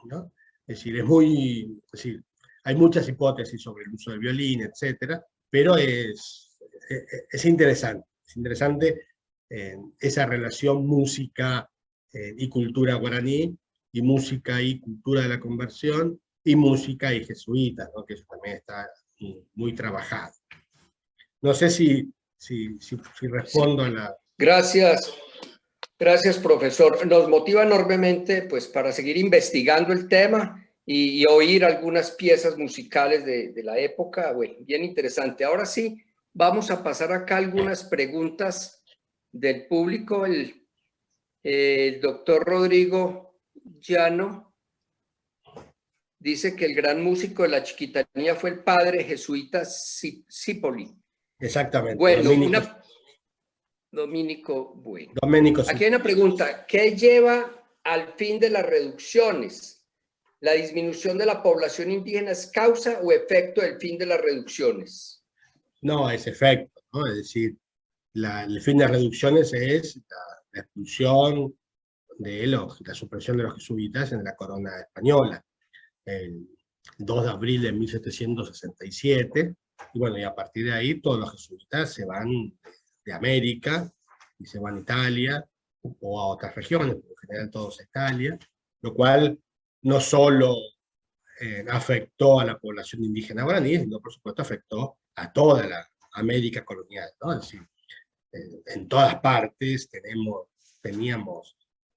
Speaker 2: ¿no? Es decir, hay muchas hipótesis sobre el uso del violín, etcétera, pero es interesante. Es interesante esa relación música y cultura guaraní, y música y cultura de la conversión, y música y jesuitas, ¿no? Que eso también está muy trabajado. No sé si respondo a la...
Speaker 1: Gracias, profesor. Nos motiva enormemente pues, para seguir investigando el tema y oír algunas piezas musicales de la época. Bueno, bien interesante. Ahora sí, vamos a pasar acá algunas preguntas del público. El doctor Rodrigo Llano dice que el gran músico de la Chiquitanía fue el padre jesuita Cipoli.
Speaker 2: Exactamente.
Speaker 1: Bueno, Domenico, bueno.
Speaker 2: Domenico,
Speaker 1: aquí hay una pregunta. ¿Qué lleva al fin de las reducciones? ¿La disminución de la población indígena es causa o efecto del fin de las reducciones?
Speaker 2: No, es efecto, ¿no? Es decir, el fin de las reducciones es la expulsión la supresión de los jesuitas en la corona española, el 2 de abril de 1767, y bueno, y a partir de ahí todos los jesuitas se van de América, y se van a Italia, o a otras regiones, pero en general todos a Italia, lo cual no solo afectó a la población indígena guaraní, sino por supuesto afectó a toda la América colonial, ¿no? Es decir, en todas partes teníamos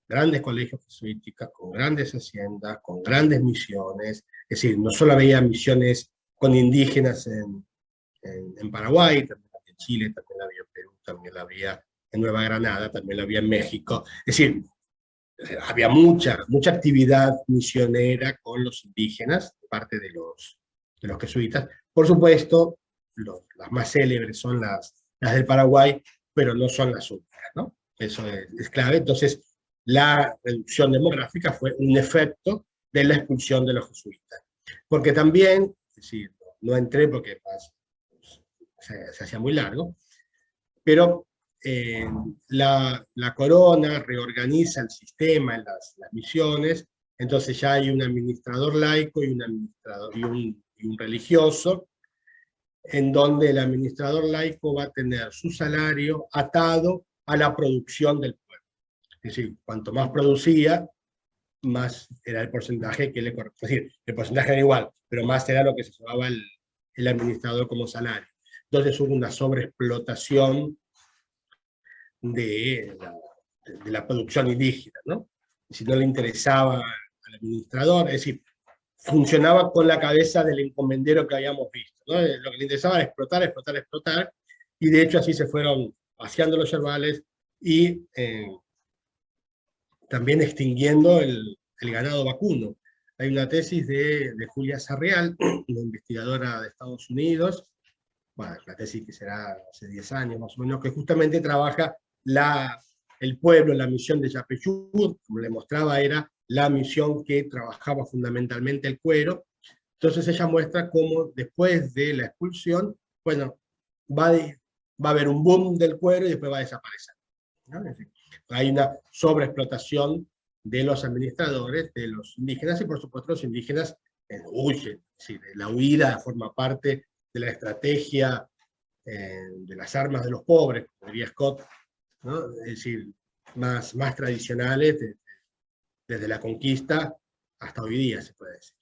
Speaker 2: grandes colegios jesuíticos, con grandes haciendas, con grandes misiones, es decir, no solo había misiones con indígenas en Paraguay, también la había en Chile, también la había en Perú, también la había en Nueva Granada, también la había en México, es decir, había mucha actividad misionera con los indígenas, parte de los jesuitas. Por supuesto, las más célebres son las del Paraguay, pero no son las únicas, ¿no? Eso es clave. Entonces, la reducción demográfica fue un efecto de la expulsión de los jesuitas. Porque también, es decir, no entré porque se hacía muy largo, pero la corona reorganiza el sistema en las misiones, entonces ya hay un administrador laico y un religioso, en donde el administrador laico va a tener su salario atado a la producción del pueblo. Es decir, cuanto más producía, más era el porcentaje que le correspondía. Es decir, el porcentaje era igual, pero más era lo que se llevaba el administrador como salario. Entonces hubo una sobreexplotación de la producción indígena, ¿no? Si no le interesaba al administrador, es decir, funcionaba con la cabeza del encomendero que habíamos visto, ¿no? Lo que le interesaba era explotar, y de hecho así se fueron vaciando los yerbales y también extinguiendo el ganado vacuno. Hay una tesis de Julia Sarreal, una investigadora de Estados Unidos, bueno, la tesis que será hace 10 años más o menos, que justamente trabaja el pueblo, la misión de Yapeyú, como le mostraba, era la misión que trabajaba fundamentalmente el cuero. Entonces ella muestra cómo después de la expulsión bueno, va a haber un boom del cuero y después va a desaparecer, ¿no? Es decir, hay una sobreexplotación de los administradores, de los indígenas, y por supuesto los indígenas huyen. Es decir, la huida forma parte de la estrategia de las armas de los pobres, como diría Scott, ¿no? Es decir, más tradicionales desde la conquista hasta hoy día, se puede decir.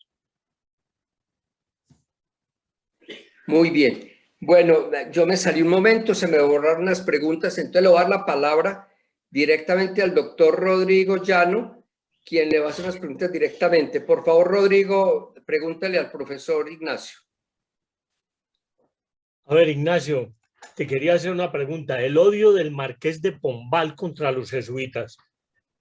Speaker 1: Muy bien. Bueno, yo me salí un momento, se me borraron las preguntas, entonces le voy a dar la palabra directamente al doctor Rodrigo Llano, quien le va a hacer las preguntas directamente. Por favor, Rodrigo, pregúntale al profesor Ignacio.
Speaker 4: A ver, Ignacio, te quería hacer una pregunta. ¿El odio del Marqués de Pombal contra los jesuitas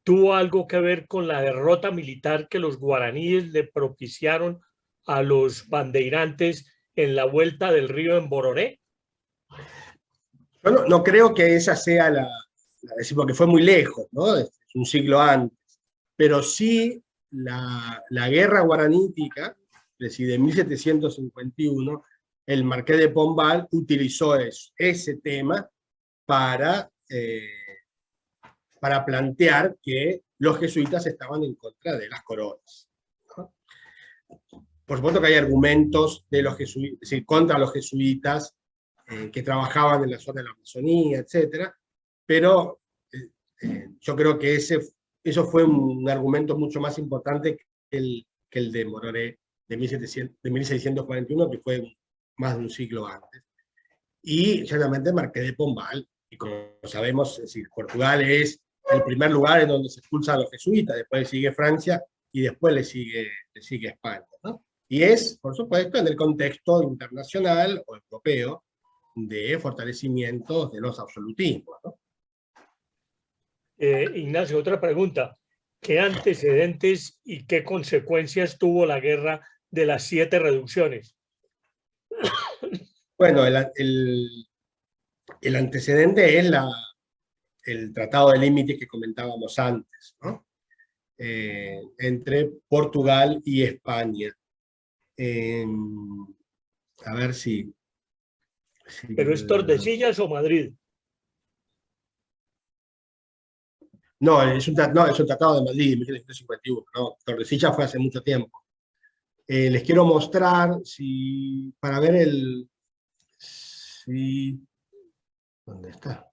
Speaker 4: tuvo algo que ver con la derrota militar que los guaraníes le propiciaron a los bandeirantes en la vuelta del río en Bororé?
Speaker 2: Yo no creo que esa sea porque fue muy lejos, ¿no? Es un siglo antes, pero sí la guerra guaranítica, es decir, de 1751, el Marqués de Pombal utilizó ese tema para plantear que los jesuitas estaban en contra de las coronas, ¿no? Por supuesto que hay argumentos de los jesuitas, es decir, contra los jesuitas que trabajaban en la zona de la Amazonía, etc. Pero yo creo que eso fue un argumento mucho más importante que el de Mororé de 1641, que fue más de un siglo antes. Y realmente Marqués de Pombal, y como sabemos, es decir, Portugal es el primer lugar en donde se expulsan a los jesuitas, después le sigue Francia y después le sigue España, ¿no? Y es, por supuesto, en el contexto internacional o europeo de fortalecimiento de los absolutismos, ¿no?
Speaker 4: Ignacio, otra pregunta. ¿Qué antecedentes y qué consecuencias tuvo la guerra de las 7 reducciones?
Speaker 2: Bueno, el antecedente es el tratado de límites que comentábamos antes, ¿no? Entre Portugal y España. A ver si
Speaker 4: ¿Pero es Tordesillas o Madrid?
Speaker 2: No, es un tratado de Madrid de 1751, ¿no? Tordesillas fue hace mucho tiempo. Les quiero mostrar, para ver ¿dónde está?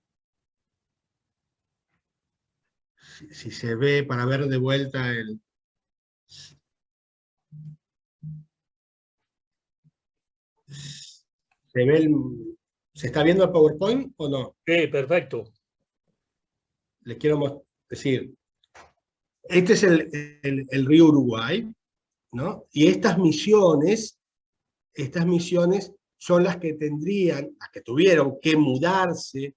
Speaker 2: Si se ve, para ver de vuelta ¿se está viendo el PowerPoint o no?
Speaker 4: Sí, perfecto.
Speaker 2: Les quiero decir, este es el río Uruguay, ¿no? Y estas misiones son las que tuvieron que mudarse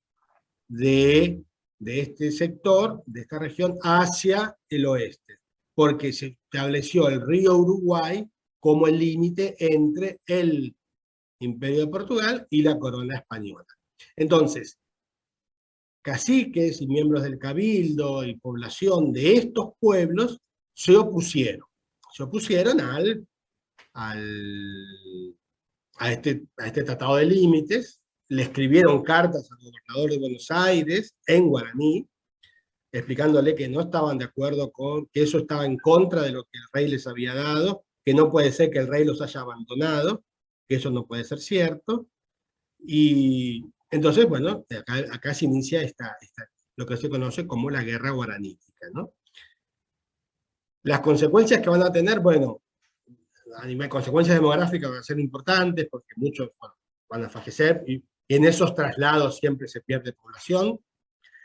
Speaker 2: de este sector, de esta región, hacia el oeste, porque se estableció el río Uruguay como el límite entre el Imperio de Portugal y la corona española. Entonces, caciques y miembros del cabildo y población de estos pueblos se opusieron a este tratado de límites, le escribieron cartas al gobernador de Buenos Aires en guaraní, explicándole que no estaban de acuerdo que eso estaba en contra de lo que el rey les había dado, que no puede ser que el rey los haya abandonado, que eso no puede ser cierto. Y entonces, bueno, acá se inicia lo que se conoce como la guerra guaranítica, ¿no? Las consecuencias que van a tener, bueno, a nivel consecuencias demográficas van a ser importantes, porque muchos van a fallecer, y en esos traslados siempre se pierde población.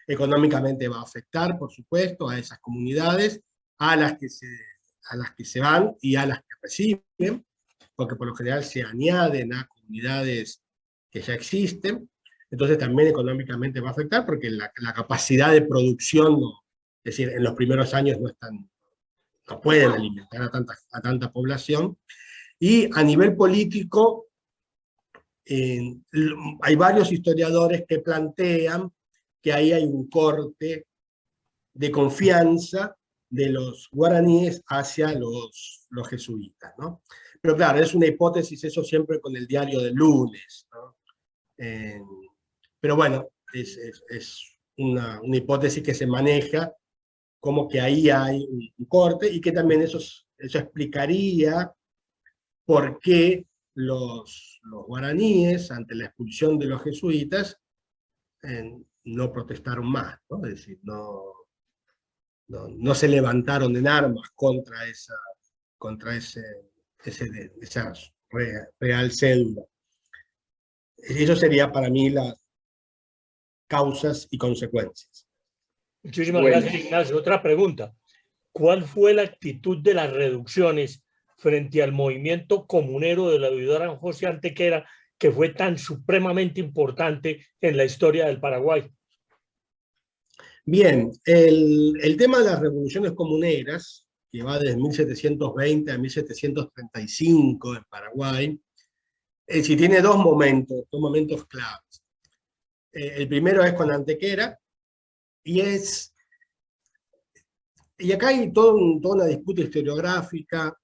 Speaker 2: Económicamente va a afectar, por supuesto, a esas comunidades, a las que se van y a las que reciben, porque por lo general se añaden a comunidades que ya existen. Entonces también económicamente va a afectar, porque la capacidad de producción, es decir, en los primeros años no pueden alimentar a tanta población. Y a nivel político, hay varios historiadores que plantean que ahí hay un corte de confianza de los guaraníes hacia los jesuitas, ¿no? Pero claro, es una hipótesis, eso siempre con el diario del lunes, ¿no? Pero bueno, es una hipótesis que se maneja como que ahí hay un corte y que también eso explicaría por qué los guaraníes, ante la expulsión de los jesuitas, no protestaron más, ¿no? Es decir, no se levantaron en armas contra esa real cédula. Eso sería para mí las causas y consecuencias.
Speaker 4: Muchísimas
Speaker 1: Bueno.
Speaker 4: gracias, Ignacio. Otra pregunta. ¿Cuál fue la actitud de las reducciones frente al movimiento comunero de la deudora José Antequera, que fue tan supremamente importante en la historia del Paraguay?
Speaker 2: Bien, el tema de las revoluciones comuneras, que va desde 1720 a 1735 en Paraguay, sí tiene dos momentos claves. El primero es con Antequera, y acá hay toda una disputa historiográfica.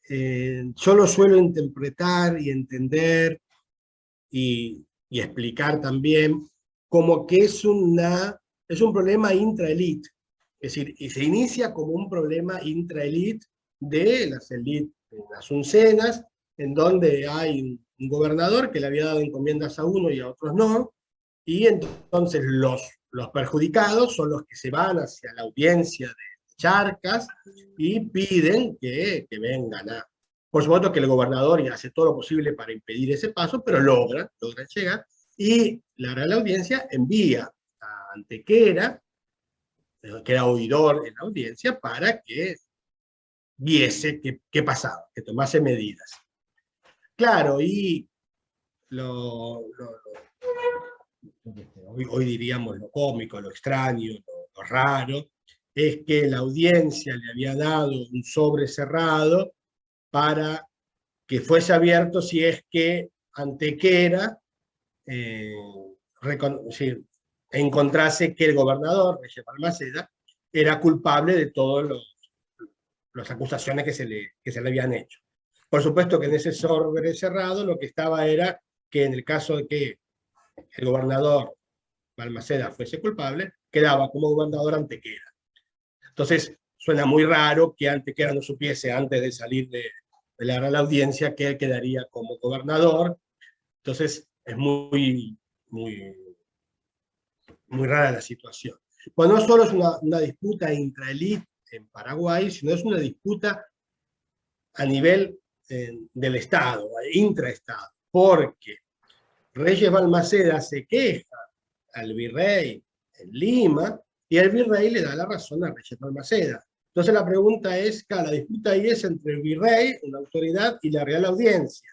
Speaker 2: Yo lo suelo interpretar y entender y explicar también como que es un problema intraelite. Es decir, y se inicia como un problema intraelite de las élites asuncenas, en donde hay un gobernador que le había dado encomiendas a uno y a otros no, y entonces los perjudicados son los que se van hacia la audiencia de Charcas y piden que vengan Por supuesto que el gobernador hace todo lo posible para impedir ese paso, pero logran llegar, y la Real Audiencia envía a Antequera, que era oidor en la audiencia, para que viese qué pasaba, que tomase medidas. Claro, y hoy diríamos lo cómico, lo extraño, lo raro, es que la audiencia le había dado un sobre cerrado para que fuese abierto si es que Antequera encontrase que el gobernador, Reyes Balmaceda, era culpable de todas las acusaciones que se le habían hecho. Por supuesto que en ese sobre cerrado lo que estaba era que en el caso de que el gobernador Balmaceda fuese culpable, quedaba como gobernador Antequera. Entonces, suena muy raro que Antequera no supiese antes de salir de la Real Audiencia que él quedaría como gobernador. Entonces, es muy rara la situación. Pues no solo es una disputa intraelite en Paraguay, sino es una disputa a nivel del Estado, intraestado, porque Reyes Balmaceda se queja al virrey en Lima, y el virrey le da la razón a Reyes Balmaceda. Entonces la pregunta es, la disputa ahí es entre el virrey, una autoridad, y la Real Audiencia.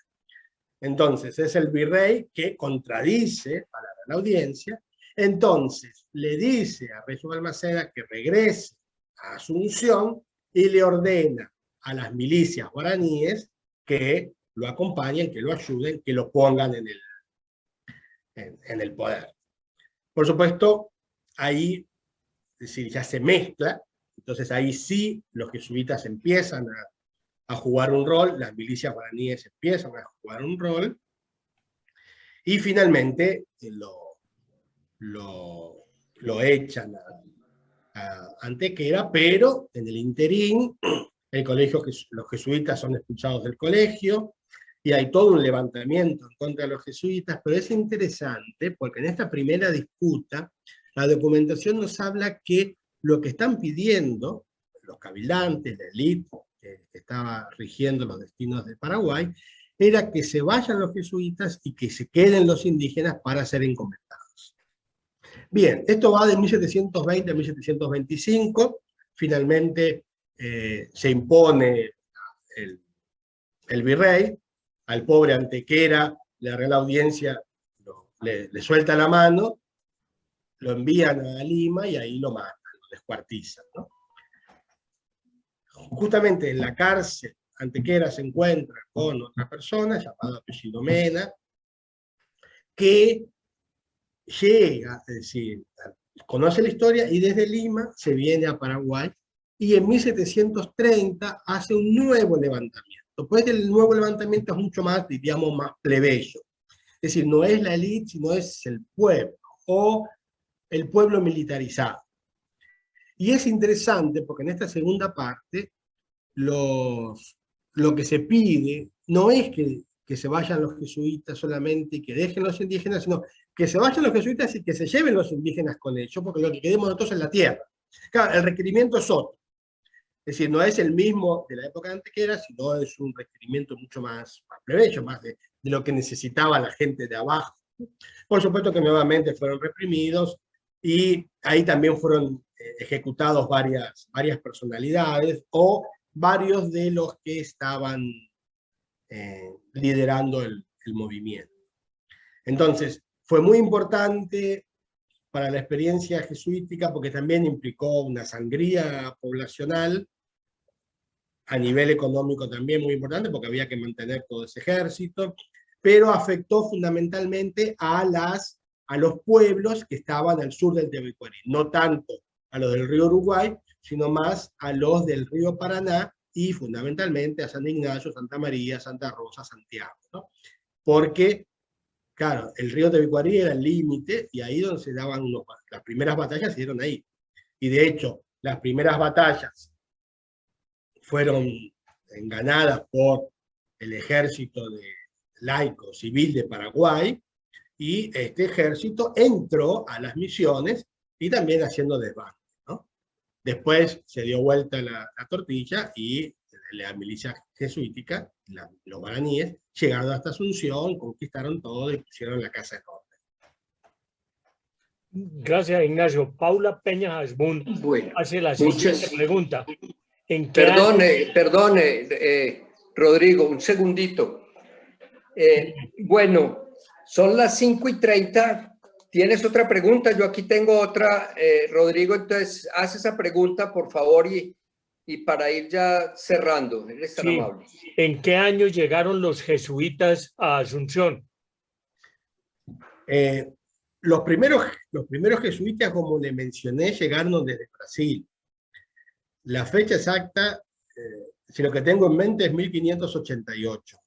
Speaker 2: Entonces es el virrey que contradice a la Real Audiencia, entonces le dice a Reyes Balmaceda que regrese a Asunción y le ordena a las milicias guaraníes que lo acompañen, que lo ayuden, que lo pongan en el poder. Por supuesto, ahí ya se mezcla, entonces ahí sí los jesuitas empiezan a jugar un rol, las milicias guaraníes empiezan a jugar un rol, y finalmente lo echan a Antequera, pero en el interín los jesuitas son expulsados del colegio, y hay todo un levantamiento en contra de los jesuitas, pero es interesante porque en esta primera disputa la documentación nos habla que lo que están pidiendo los cabildantes, la élite que estaba rigiendo los destinos de Paraguay, era que se vayan los jesuitas y que se queden los indígenas para ser encomendados. Bien, esto va de 1720 a 1725, finalmente se impone el virrey, al pobre Antequera, la Real Audiencia le suelta la mano, lo envían a Lima y ahí lo matan, lo descuartizan, ¿no? Justamente en la cárcel, Antequera se encuentra con otra persona llamada apellido Mena, que llega, es decir, conoce la historia y desde Lima se viene a Paraguay, y en 1730 hace un nuevo levantamiento. Después del nuevo levantamiento es mucho más, diríamos, más plebeyo. Es decir, no es la élite, sino es el pueblo, o el pueblo militarizado. Y es interesante porque en esta segunda parte lo que se pide no es que se vayan los jesuitas solamente y que dejen los indígenas, sino que se vayan los jesuitas y que se lleven los indígenas con ellos, porque lo que queremos nosotros es la tierra. Claro, el requerimiento es otro. Es decir, no es el mismo de la época antequera, sino es un requerimiento mucho más plebeyo, más de lo que necesitaba la gente de abajo. Por supuesto que nuevamente fueron reprimidos y ahí también fueron ejecutados varias personalidades o varios de los que estaban liderando el movimiento. Entonces, fue muy importante para la experiencia jesuítica porque también implicó una sangría poblacional, a nivel económico también muy importante porque había que mantener todo ese ejército, pero afectó fundamentalmente a los pueblos que estaban al sur del Tabaquari, no tanto a los del río Uruguay, sino más a los del río Paraná y fundamentalmente a San Ignacio, Santa María, Santa Rosa, Santiago, ¿no? Porque, claro, el río Tabaquari era el límite y ahí donde se daban las primeras batallas se dieron ahí. Y de hecho, las primeras batallas fueron ganadas por el ejército laico civil de Paraguay, y este ejército entró a las misiones y también haciendo desbande, ¿no? Después se dio vuelta la tortilla y la milicia jesuítica, los guaraníes, llegaron hasta Asunción, conquistaron todo y pusieron la casa en orden.
Speaker 4: Gracias, Ignacio. Paula Peña Hasbún hace la siguiente pregunta.
Speaker 1: Perdone, Rodrigo, un segundito. Bueno, son las 5:30. ¿Tienes otra pregunta? Yo aquí tengo otra, Rodrigo, entonces haz esa pregunta, por favor, y para ir ya cerrando. Eres tan amable.
Speaker 4: ¿En qué año llegaron los jesuitas a Asunción?
Speaker 2: Los primeros jesuitas, como le mencioné, llegaron desde Brasil. La fecha exacta, si lo que tengo en mente es 1588.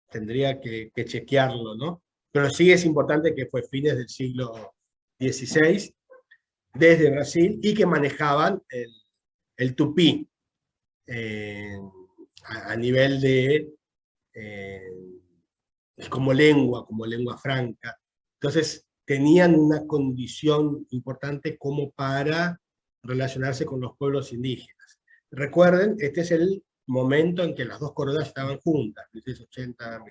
Speaker 2: Tendría que chequearlo, ¿no? Pero sí es importante que fue fines del siglo XVI, desde Brasil, y que manejaban el tupí a nivel de como lengua franca. Entonces, tenían una condición importante como para relacionarse con los pueblos indígenas. Recuerden, este es el momento en que las dos coronas estaban juntas, 1580,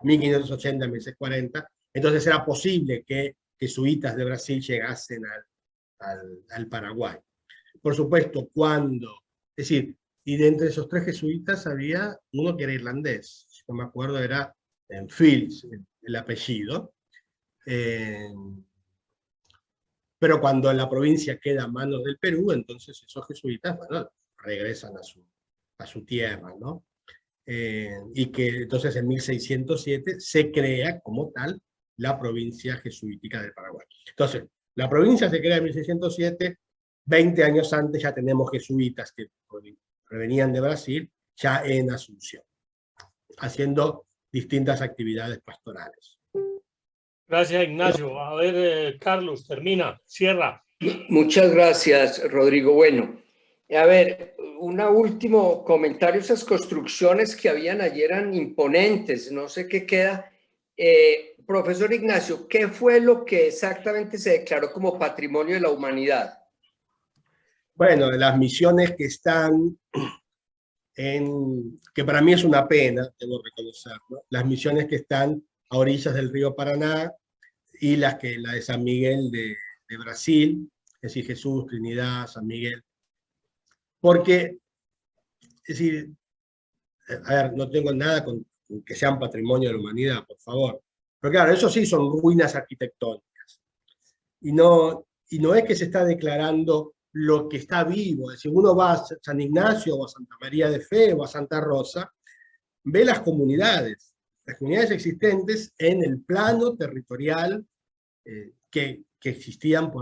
Speaker 2: 1640, entonces era posible que jesuitas de Brasil llegasen al Paraguay. Por supuesto, es decir, y de entre esos tres jesuitas había uno que era irlandés, si no me acuerdo era Fields, el apellido, pero cuando la provincia queda a manos del Perú, entonces esos jesuitas, bueno, regresan a su tierra, ¿no? Y que entonces en 1607 se crea como tal la provincia jesuítica del Paraguay. Entonces, la provincia se crea en 1607, 20 años antes ya tenemos jesuitas que provenían de Brasil, ya en Asunción, haciendo distintas actividades pastorales.
Speaker 4: Gracias, Ignacio. A ver, Carlos, termina, cierra.
Speaker 1: Muchas gracias, Rodrigo. Bueno, a ver, un último comentario. Esas construcciones que habían allí eran imponentes, no sé qué queda. Profesor Ignacio, ¿qué fue lo que exactamente se declaró como Patrimonio de la Humanidad?
Speaker 2: Bueno, las misiones que están que para mí es una pena, debo reconocerlo, las misiones que están a orillas del río Paraná y la de San Miguel de Brasil, es decir, Jesús, Trinidad, San Miguel. Porque, es decir, a ver, no tengo nada con que sean patrimonio de la humanidad, por favor. Pero claro, eso sí son ruinas arquitectónicas. Y no es que se está declarando lo que está vivo. Es decir, uno va a San Ignacio o a Santa María de Fe o a Santa Rosa, ve las comunidades existentes en el plano territorial que existían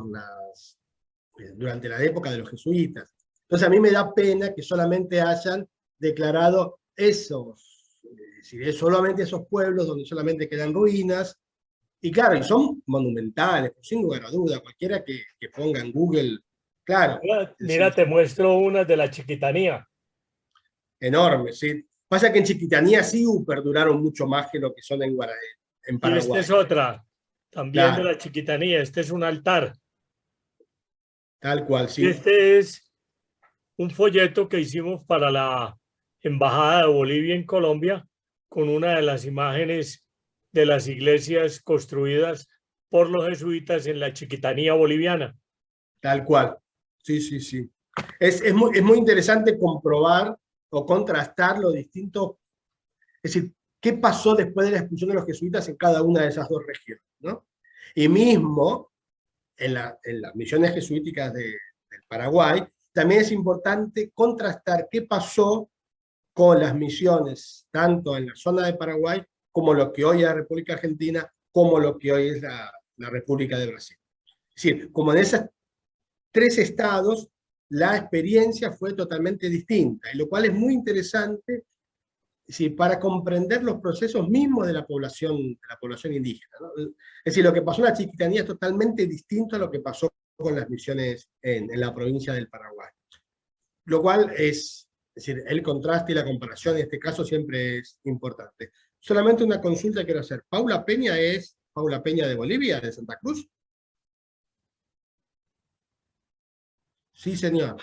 Speaker 2: durante la época de los jesuitas. Entonces a mí me da pena que solamente hayan declarado esos decir, es solamente esos pueblos donde solamente quedan ruinas, y claro, y son monumentales, sin lugar a duda, cualquiera que ponga en Google, claro,
Speaker 4: Mira, te muestro unas de la Chiquitanía.
Speaker 2: enorme, ¿sí? Pasa que en Chiquitanía sí perduraron mucho más que lo que son en
Speaker 4: Y esta
Speaker 2: Paraguay.
Speaker 4: es otra, también de
Speaker 2: Claro,
Speaker 4: la Chiquitanía. Este es un altar.
Speaker 2: tal cual,
Speaker 4: Y
Speaker 2: sí,
Speaker 4: este es un folleto que hicimos para la Embajada de Bolivia en Colombia, con una de las imágenes de las iglesias construidas por los jesuitas en la Chiquitanía boliviana.
Speaker 2: tal cual. Sí, sí, sí. Es muy interesante comprobar o contrastar lo distinto, es decir, qué pasó después de la expulsión de los jesuitas en cada una de esas dos regiones, ¿no? Y mismo en las misiones jesuíticas del Paraguay, también es importante contrastar qué pasó con las misiones, tanto en la zona de Paraguay, como lo que hoy es la República Argentina, como lo que hoy es la República de Brasil. Es decir, como en esos tres estados, la experiencia fue totalmente distinta, y lo cual es muy interesante, sí, para comprender los procesos mismos de la población indígena, ¿no? Es decir, lo que pasó en la Chiquitanía es totalmente distinto a lo que pasó con las misiones en la provincia del Paraguay. Lo cual es decir, el contraste y la comparación en este caso siempre es importante. Solamente una consulta quiero hacer. ¿Paula Peña es Paula Peña de Bolivia, de Santa Cruz? Sí, señor.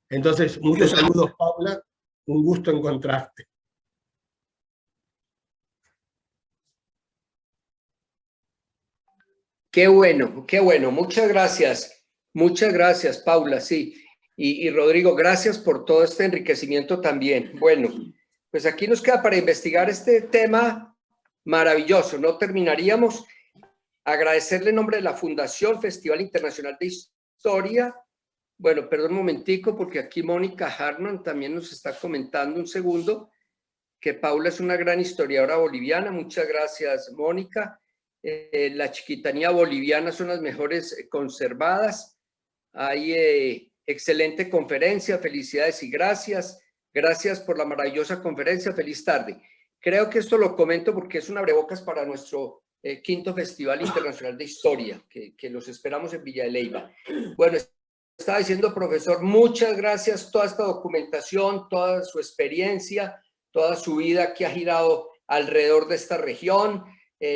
Speaker 2: Entonces, muchos saludos, Paula. Un gusto encontrarte.
Speaker 1: Qué bueno, qué bueno. Muchas gracias. Muchas gracias, Paula, sí. Y Rodrigo, gracias por todo este enriquecimiento también. Bueno, pues aquí nos queda para investigar este tema maravilloso. No terminaríamos. Agradecerle en nombre de la Fundación Festival Internacional de Historia. Bueno, perdón un momentico, porque aquí Mónica Hartman también nos está comentando un segundo, que Paula es una gran historiadora boliviana. Muchas gracias, Mónica. La Chiquitanía boliviana son las mejores conservadas. Hay excelente conferencia. Felicidades y gracias. Gracias por la maravillosa conferencia. Feliz tarde. Creo que esto lo comento porque es un abrebocas para nuestro quinto Festival Internacional de Historia, que los esperamos en Villa de Leyva. Bueno, estaba diciendo, profesor, muchas gracias. Toda esta documentación, toda su experiencia, toda su vida que ha girado alrededor de esta región.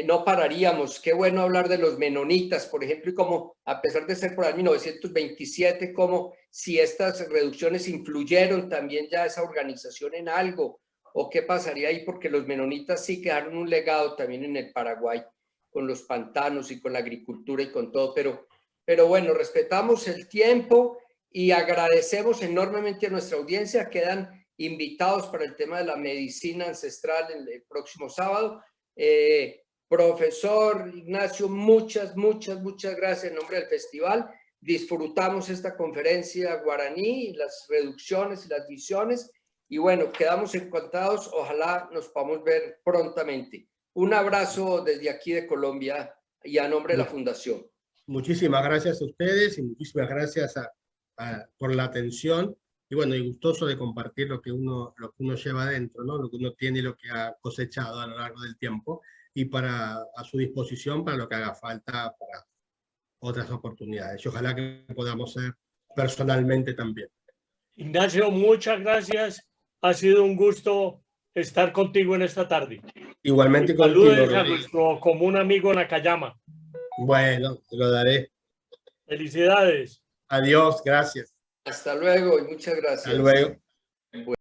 Speaker 1: No pararíamos. Qué bueno hablar de los menonitas, por ejemplo, y como a pesar de ser por el 1927, como si estas reducciones influyeron también ya esa organización en algo, o qué pasaría ahí, porque los menonitas sí quedaron un legado también en el Paraguay, con los pantanos y con la agricultura y con todo, pero bueno, respetamos el tiempo y agradecemos enormemente a nuestra audiencia. Quedan invitados para el tema de la medicina ancestral el próximo sábado. Profesor Ignacio, muchas gracias en nombre del festival. Disfrutamos esta conferencia guaraní, las reducciones y las visiones. Y bueno, quedamos encantados. Ojalá nos podamos ver prontamente. Un abrazo desde aquí de Colombia y a nombre de la Fundación.
Speaker 2: Muchísimas gracias a ustedes y muchísimas gracias por la atención. Y bueno, y gustoso de compartir lo que uno lleva adentro, ¿no? Lo que uno tiene y lo que ha cosechado a lo largo del tiempo, y a su disposición para lo que haga falta para otras oportunidades. Y ojalá que podamos ser personalmente también.
Speaker 4: Ignacio, muchas gracias. Ha sido un gusto estar contigo en esta tarde.
Speaker 2: Igualmente contigo,
Speaker 4: Saludos a
Speaker 2: Rodrigo.
Speaker 4: nuestro común amigo Nakayama.
Speaker 2: Bueno, te lo daré.
Speaker 4: Felicidades.
Speaker 2: Adiós, gracias.
Speaker 1: Hasta luego y muchas gracias.
Speaker 2: Hasta luego.